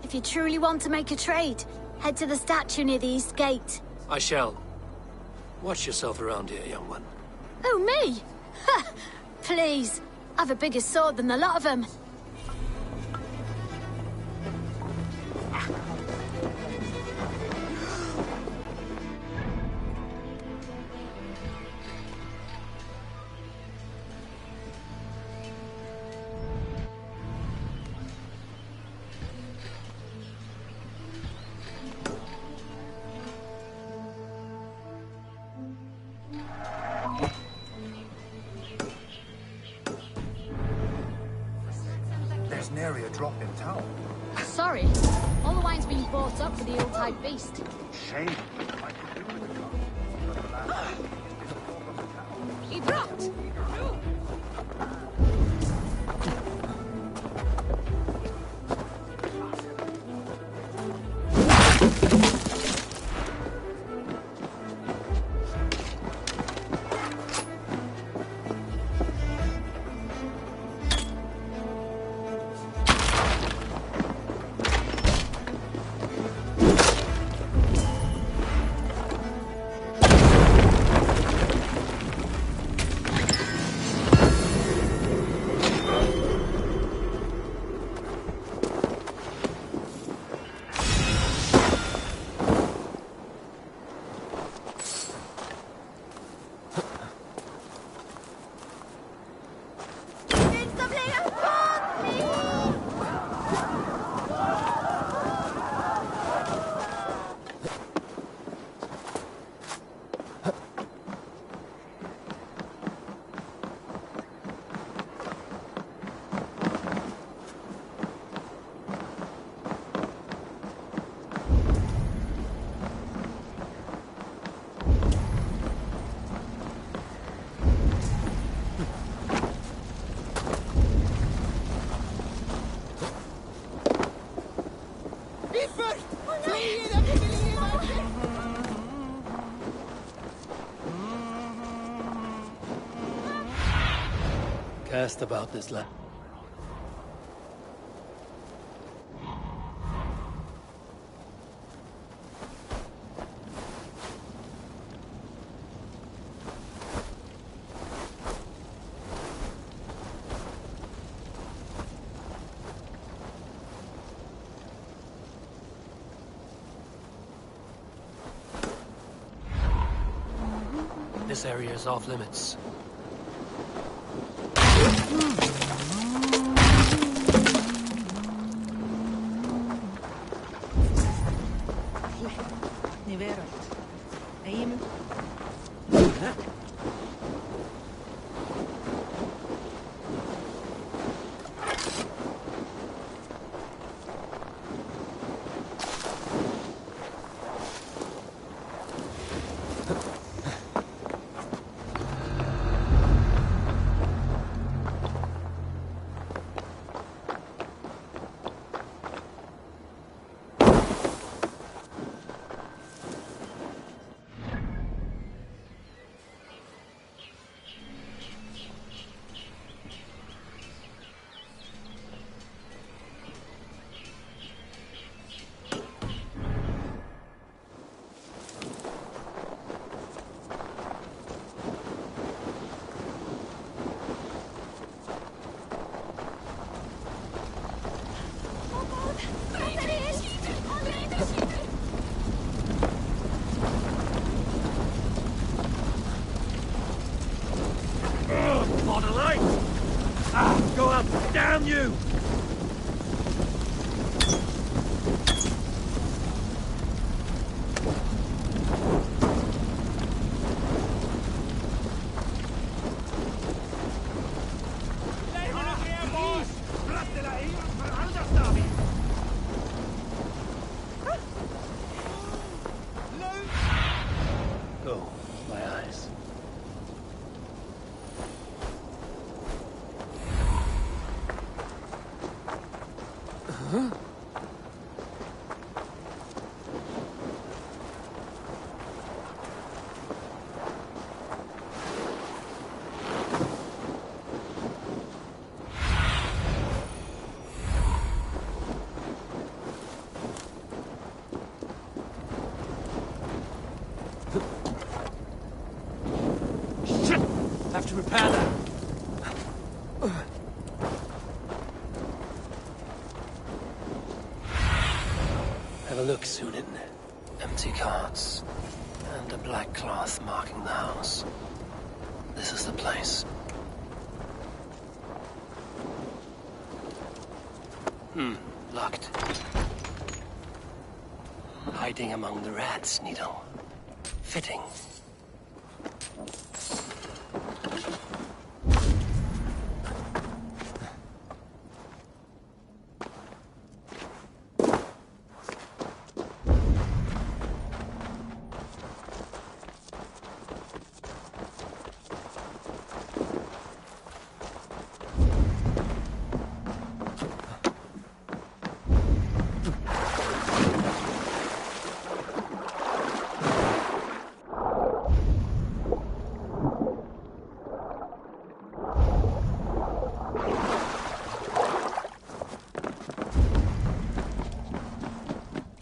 If you truly want to make a trade, head to the statue near the east gate. I shall. Watch yourself around here, young one. Oh, me? Ha! Please. I've a bigger sword than the lot of them. There's nary a drop in town. Sorry. All the wine's been bought up for the old-type beast. Shame. I could do with a cup. But the last He dropped! Cast about this land. This area is off limits. Go up! Damn you! Go, my eyes. to repair that. Have a look, Sunin. Empty carts. And a black cloth marking the house. This is the place. Locked. Hiding among the rats, Needle. Fitting.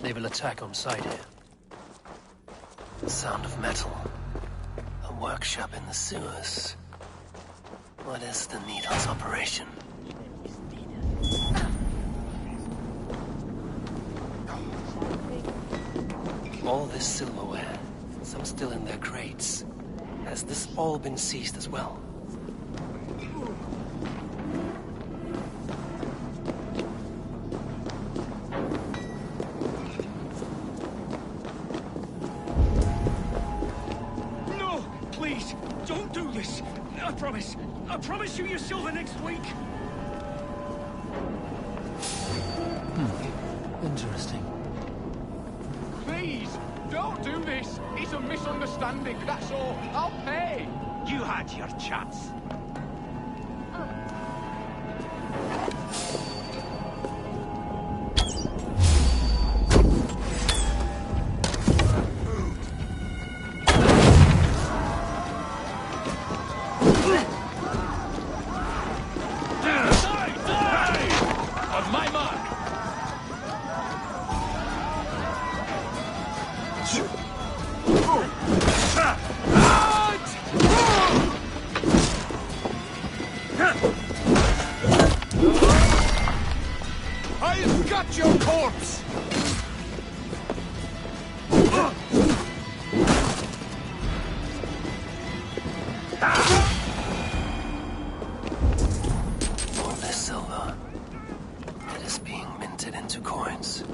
They will attack on sight here. The sound of metal. A workshop in the sewers. What is the Needle's operation? All this silverware, some still in their crates. Has this all been seized as well? I promise you your silver next week. Interesting. Please, don't do this. It's a misunderstanding, that's all. I'll pay. You had your chance. I've got your corpse! All this silver, it is being minted into coins.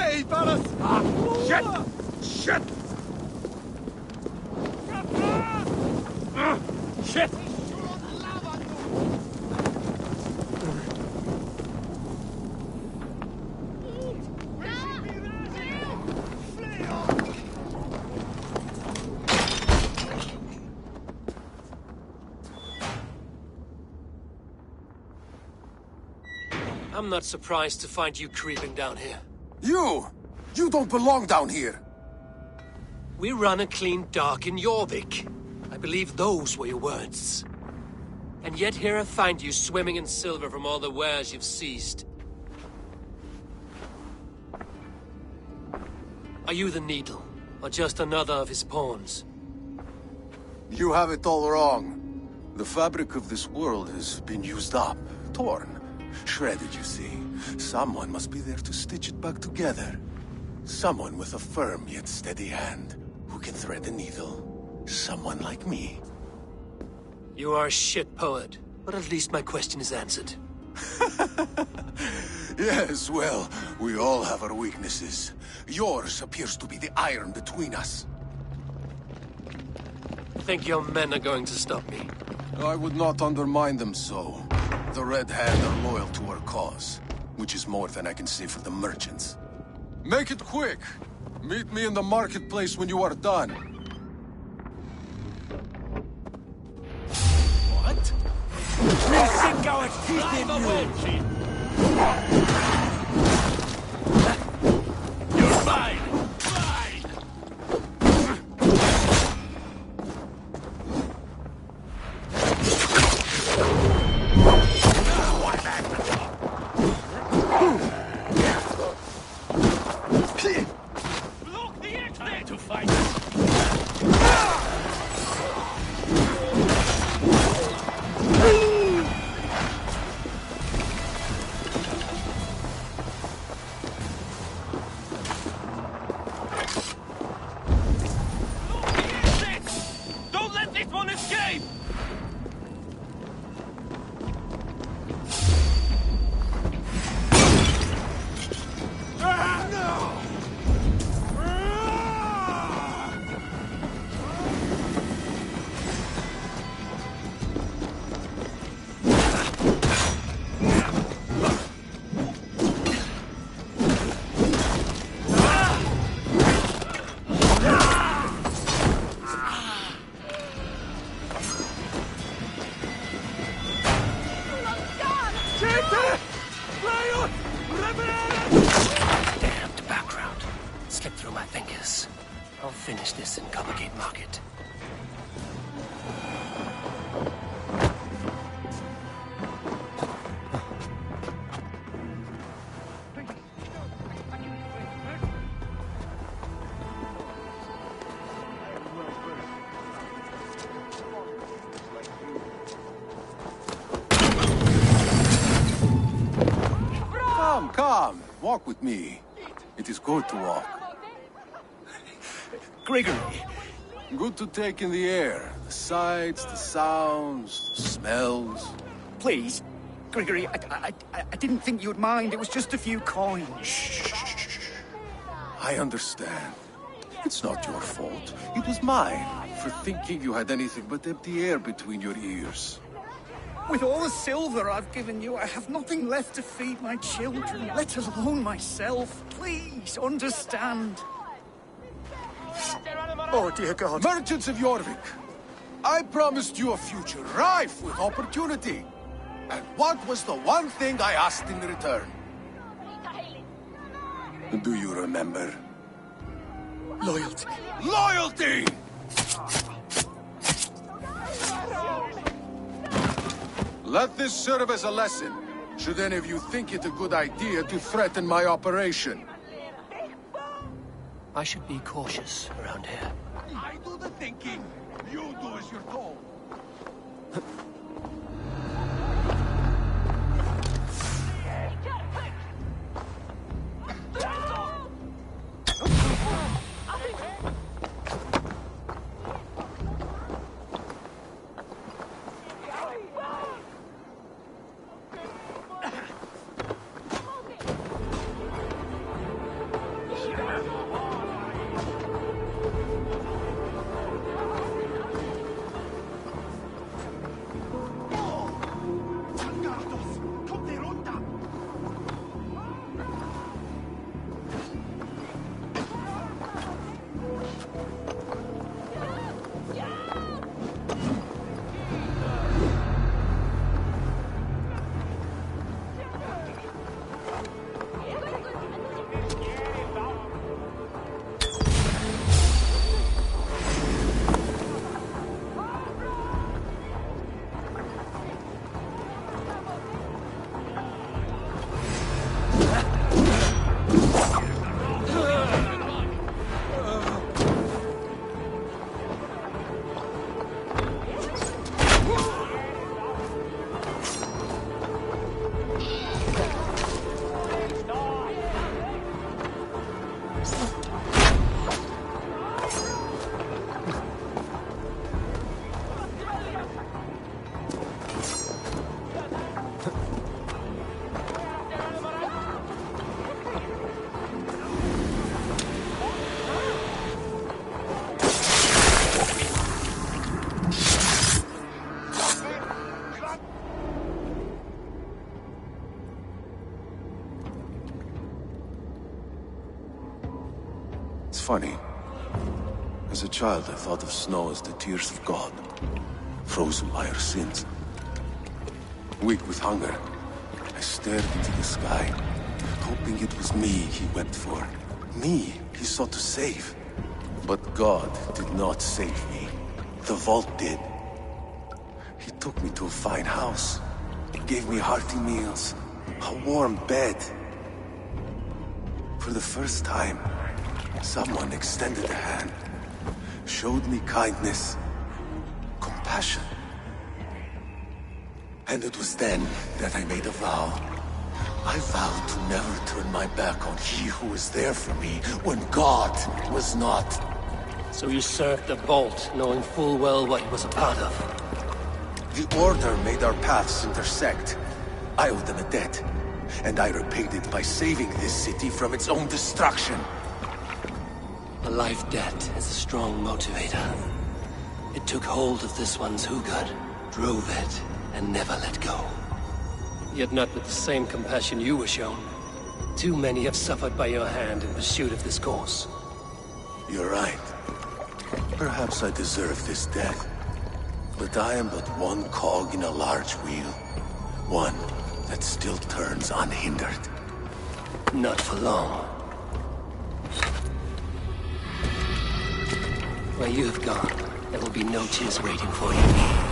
Hey, fellas! Shit! Shit! Shit! I'm not surprised to find you creeping down here. You don't belong down here! We run a clean dock in Jorvik. I believe those were your words. And yet here I find you swimming in silver from all the wares you've seized. Are you the Needle, or just another of his pawns? You have it all wrong. The fabric of this world has been used up, torn, shredded, you see. Someone must be there to stitch it back together. Someone with a firm yet steady hand, who can thread the needle. Someone like me. You are a shit poet, but at least my question is answered. Yes, well, we all have our weaknesses. Yours appears to be the iron between us. Think your men are going to stop me? I would not undermine them so. The Red Hand are loyal to our cause, which is more than I can say for the merchants. Make it quick! Meet me in the marketplace when you are done. What? Listen go at teeth in you! You're mine! Mine! Look, the exit! To fight! Don't let this one escape! Damned background. Slipped through my fingers. I'll finish this in Coppergate Market. Come, come. Walk with me. It is good to walk. Gregory! Good to take in the air. The sights, the sounds, the smells. Please, Gregory, I didn't think you'd mind. It was just a few coins. I understand. It's not your fault. It was mine for thinking you had anything but empty air between your ears. With all the silver I've given you, I have nothing left to feed my children, let alone myself. Please, understand. Oh, dear God. Merchants of Jorvik, I promised you a future rife with opportunity. And what was the one thing I asked in return? Do you remember? Loyalty. Loyalty! Let this serve as a lesson, should any of you think it a good idea to threaten my operation. I should be cautious around here. I do the thinking. You do as you're told. Funny. As a child, I thought of snow as the tears of God, frozen by our sins. Weak with hunger, I stared into the sky, hoping it was me he wept for. Me he sought to save. But God did not save me. The vault did. He took me to a fine house, gave me hearty meals, a warm bed. For the first time, someone extended a hand, showed me kindness, compassion. And it was then that I made a vow. I vowed to never turn my back on he who was there for me when God was not. So you served the Vault, knowing full well what it was a part of. The Order made our paths intersect. I owed them a debt, and I repaid it by saving this city from its own destruction. A life debt is a strong motivator. It took hold of this one's Hugad, drove it, and never let go. Yet not with the same compassion you were shown. Too many have suffered by your hand in pursuit of this cause. You're right. Perhaps I deserve this death. But I am but one cog in a large wheel. One that still turns unhindered. Not for long. Where you have gone, there will be no tears waiting for you.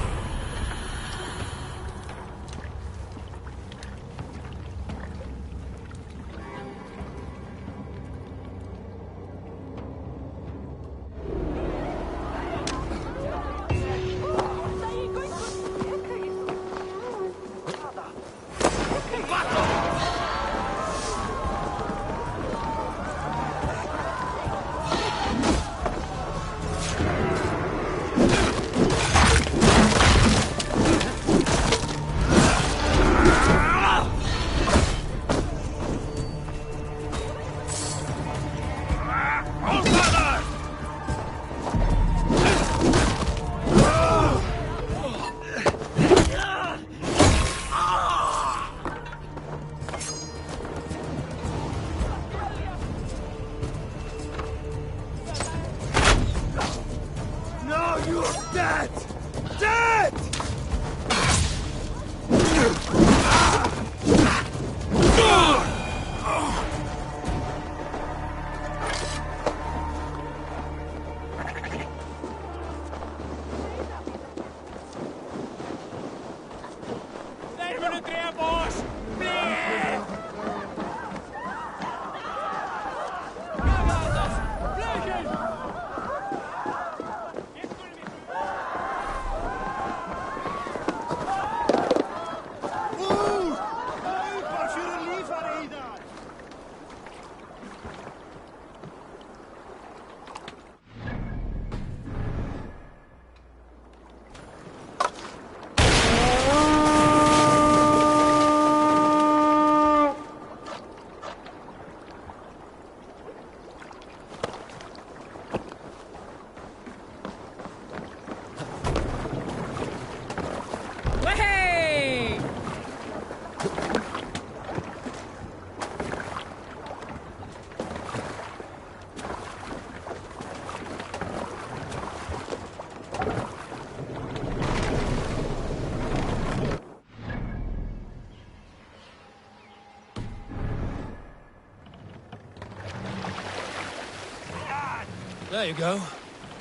There you go.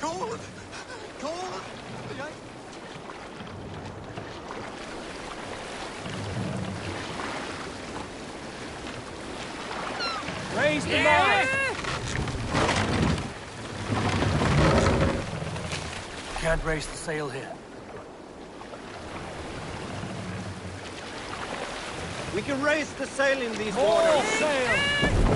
Gold! Gold! Raise the mast! Can't raise the sail here. We can raise the sail in these More waters. sail!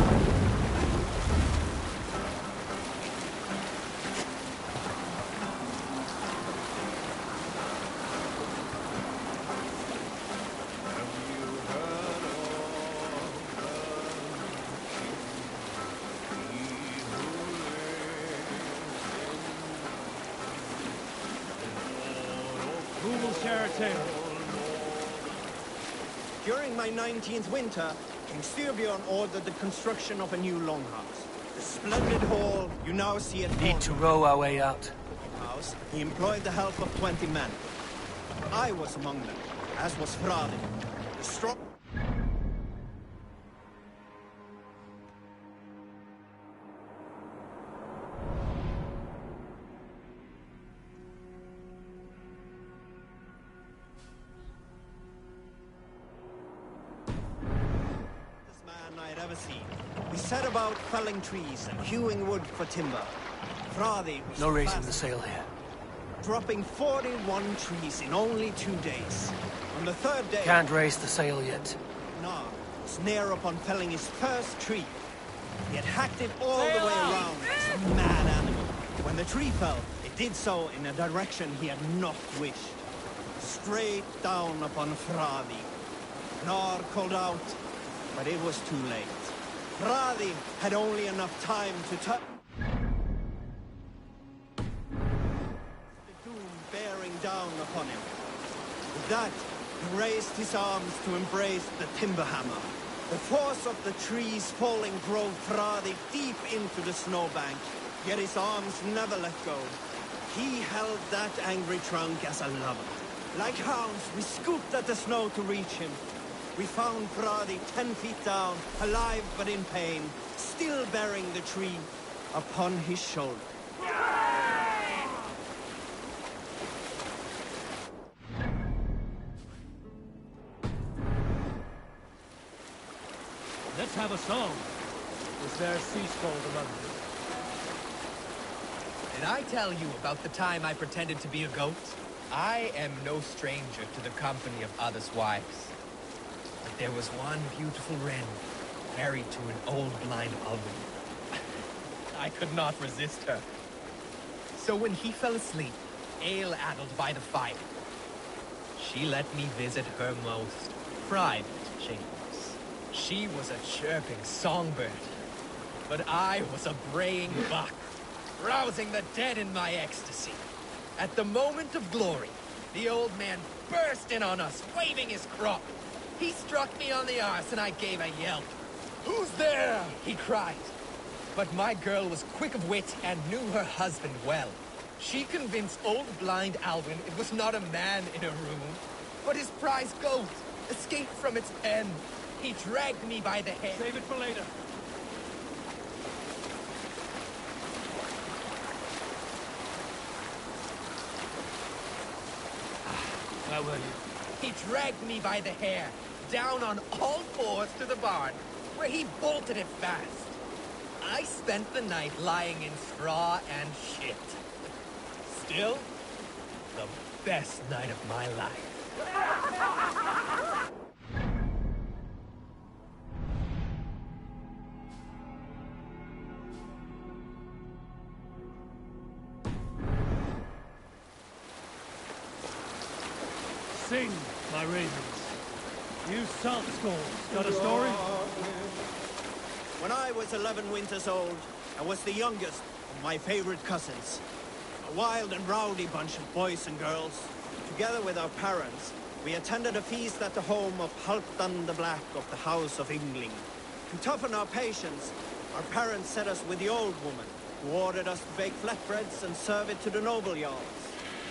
During my 19th winter, King Styrbjorn ordered the construction of a new longhouse. The splendid hall you now see at Need to row our way out. house, he employed the help of 20 men. I was among them, as was Frade. The strong... Ever seen. We set about felling trees and hewing wood for timber. Frade was No raising the sail here. dropping 41 trees in only 2 days. On the third day... Can't raise the sail yet. Nar was near upon felling his first tree. He had hacked it all the way around as a mad animal. When the tree fell, it did so in a direction he had not wished. Straight down upon Frade. Nar called out, but it was too late. Frade had only enough time to turn. The doom bearing down upon him. With that, he raised his arms to embrace the timber hammer. The force of the trees falling drove Frade deep into the snowbank, yet his arms never let go. He held that angry trunk as a lover. Like hounds, we scooped at the snow to reach him. We found Frade 10 feet down, alive but in pain, still bearing the tree upon his shoulder. Let's have a song. Is there a sea scold among you? Did I tell you about the time I pretended to be a goat? I am no stranger to the company of others' wives. But there was one beautiful wren, married to an old blind Alvin. I could not resist her. So when he fell asleep, ale-addled by the fire, she let me visit her most private chambers. She was a chirping songbird, but I was a braying buck, rousing the dead in my ecstasy. At the moment of glory, the old man burst in on us, waving his crop. He struck me on the arse and I gave a yelp. "Who's there?" he cried. But my girl was quick of wit and knew her husband well. She convinced old blind Alvin it was not a man in a room, but his prize goat, escaped from its pen. He dragged me by the hair. Save it for later. Where were you? He dragged me by the hair, down on all fours to the barn, where he bolted it fast. I spent the night lying in straw and shit. Still, the best night of my life. Sing, my ravens. You salt skulls. Got a story? When I was 11 winters old, I was the youngest of my favorite cousins. A wild and rowdy bunch of boys and girls. Together with our parents, we attended a feast at the home of Halfdan the Black of the House of Yngling. To toughen our patience, our parents set us with the old woman, who ordered us to bake flatbreads and serve it to the noble jarls.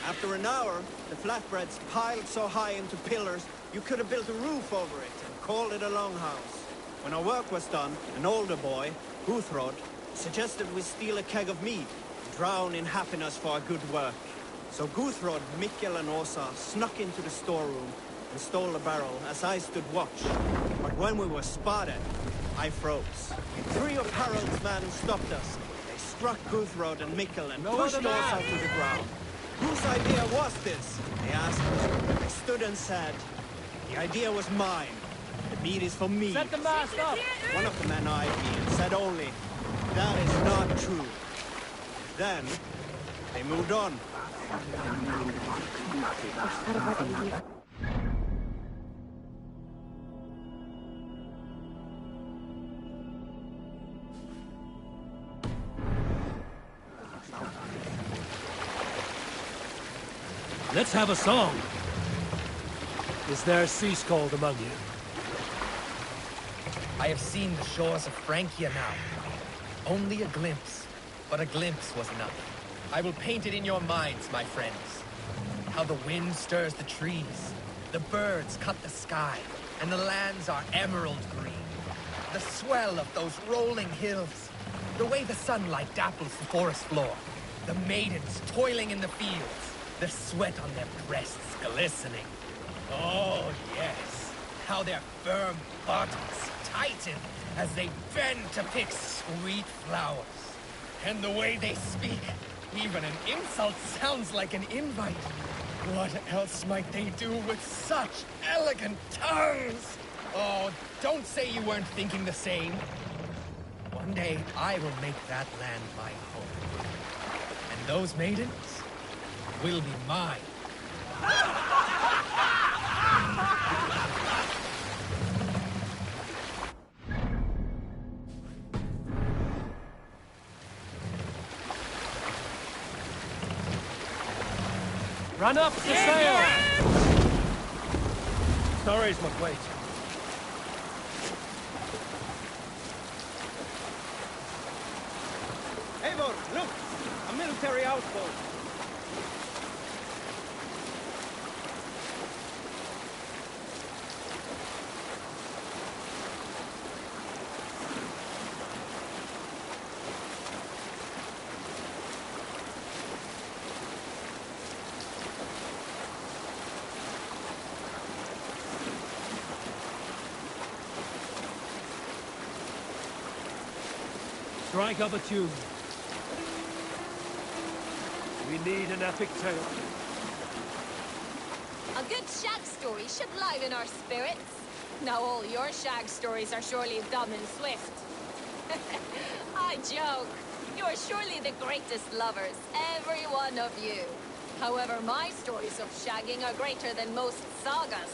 After an hour, the flatbreads piled so high into pillars, you could have built a roof over it and called it a longhouse. When our work was done, an older boy, Guthrod, suggested we steal a keg of mead and drown in happiness for our good work. So Guthrod, Mikkel and Åsa snuck into the storeroom and stole a barrel as I stood watch. But when we were spotted, I froze. 3 of Harald's men stopped us. They struck Guthrod and Mikkel and pushed Åsa to the ground. Whose idea was this? They asked me. I stood and said, the idea was mine. The meat is for me. Set the mast up! One of the men eyed me and said only, that is not true. Then, they moved on. Let's have a song. Is there a sea scold among you? I have seen the shores of Francia now. Only a glimpse, but a glimpse was enough. I will paint it in your minds, my friends. How the wind stirs the trees, The birds cut the sky, and the lands are emerald green. The swell of those rolling hills, the way the sunlight dapples the forest floor, the maidens toiling in the fields, the sweat on their breasts glistening. Oh, yes, how their firm bodies tighten as they bend to pick sweet flowers. And the way they speak, even an insult sounds like an invite. What else might they do with such elegant tongues? Oh, don't say you weren't thinking the same. One day, I will make that land my home. And those maidens will be mine. Run up the sail! Stories must wait. Eivor, look! A military outpost! Strike up a tune. We need an epic tale. A good shag story should liven our spirits. Now all your shag stories are surely dumb and swift. I joke. You're surely the greatest lovers, every one of you. However, my stories of shagging are greater than most sagas.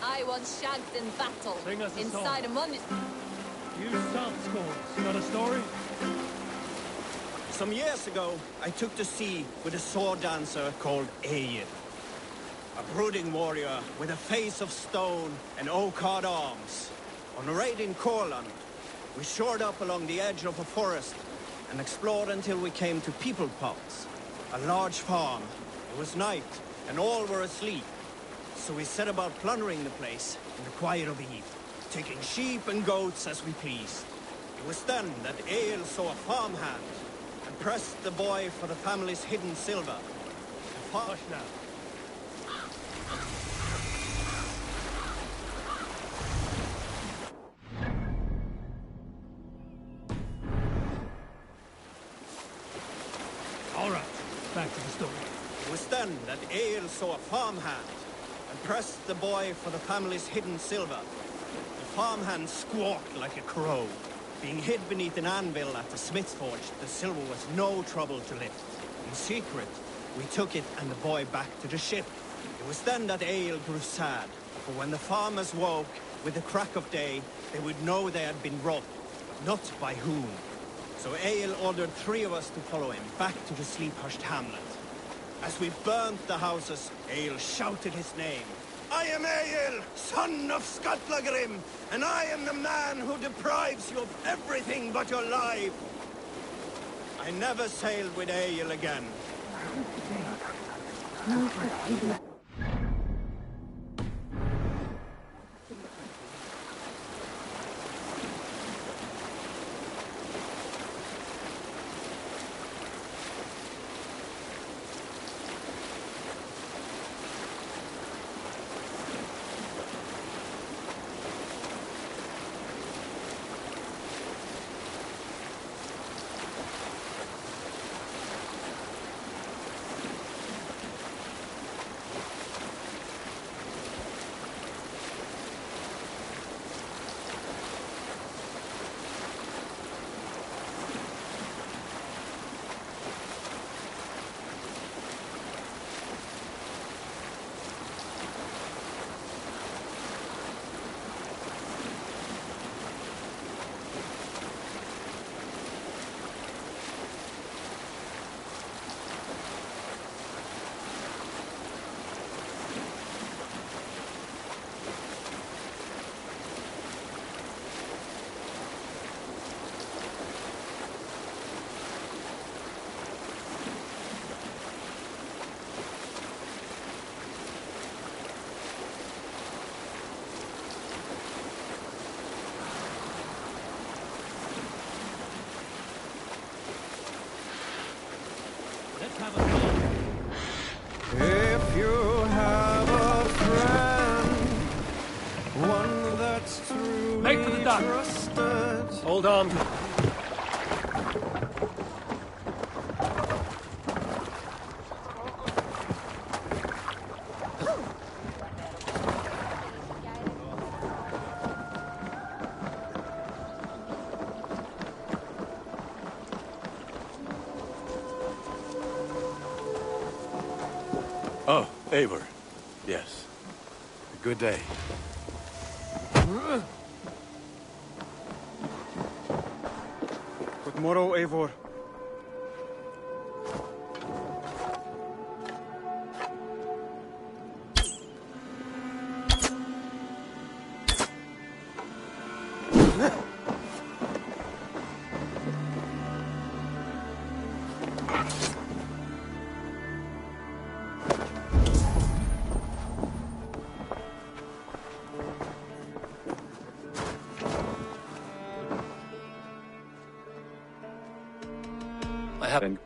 I once shagged in battle Sing us a inside song. a monument. You Saltscores, got a story? Some years ago, I took to sea with a sword dancer called Egil. A brooding warrior with a face of stone and oak-hard arms. On a raid in Courland, we shored up along the edge of a forest and explored until we came to People Pots, a large farm. It was night, and all were asleep. So we set about plundering the place in the quiet of the evening, taking sheep and goats as we pleased. It was then that Egil saw a farmhand and pressed the boy for the family's hidden silver. Hush now. All right, back to the story. It was then that Egil saw a farmhand and pressed the boy for the family's hidden silver. The farmhand squawked like a crow. Being hid beneath an anvil at the smith's forge, the silver was no trouble to lift. In secret, we took it and the boy back to the ship. It was then that Egil grew sad, for when the farmers woke with the crack of day, they would know they had been robbed, but not by whom. So Egil ordered 3 of us to follow him back to the sleep-hushed hamlet. As we burnt the houses, Egil shouted his name. I am Egil, son of Skatlagrim, and I am the man who deprives you of everything but your life. I never sailed with Egil again. Make for the dock. Hold on. Oh, Eivor. Yes. A good day. Good morrow, Eivor. I haven't.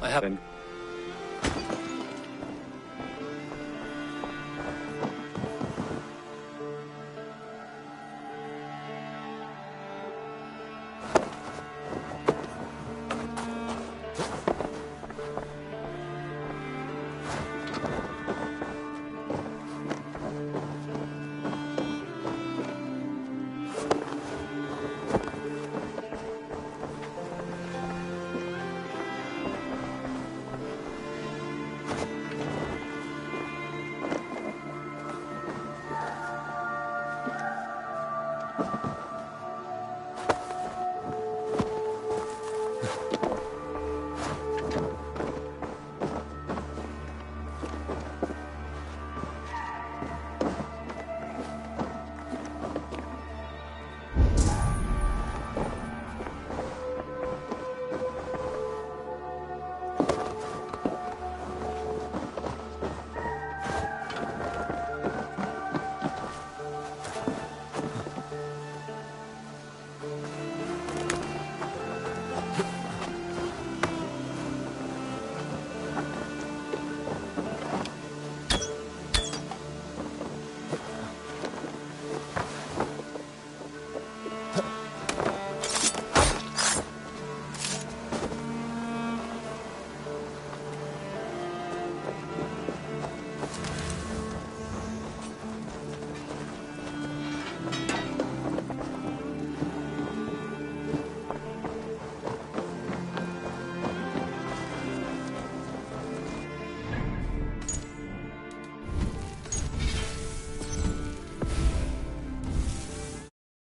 I haven't.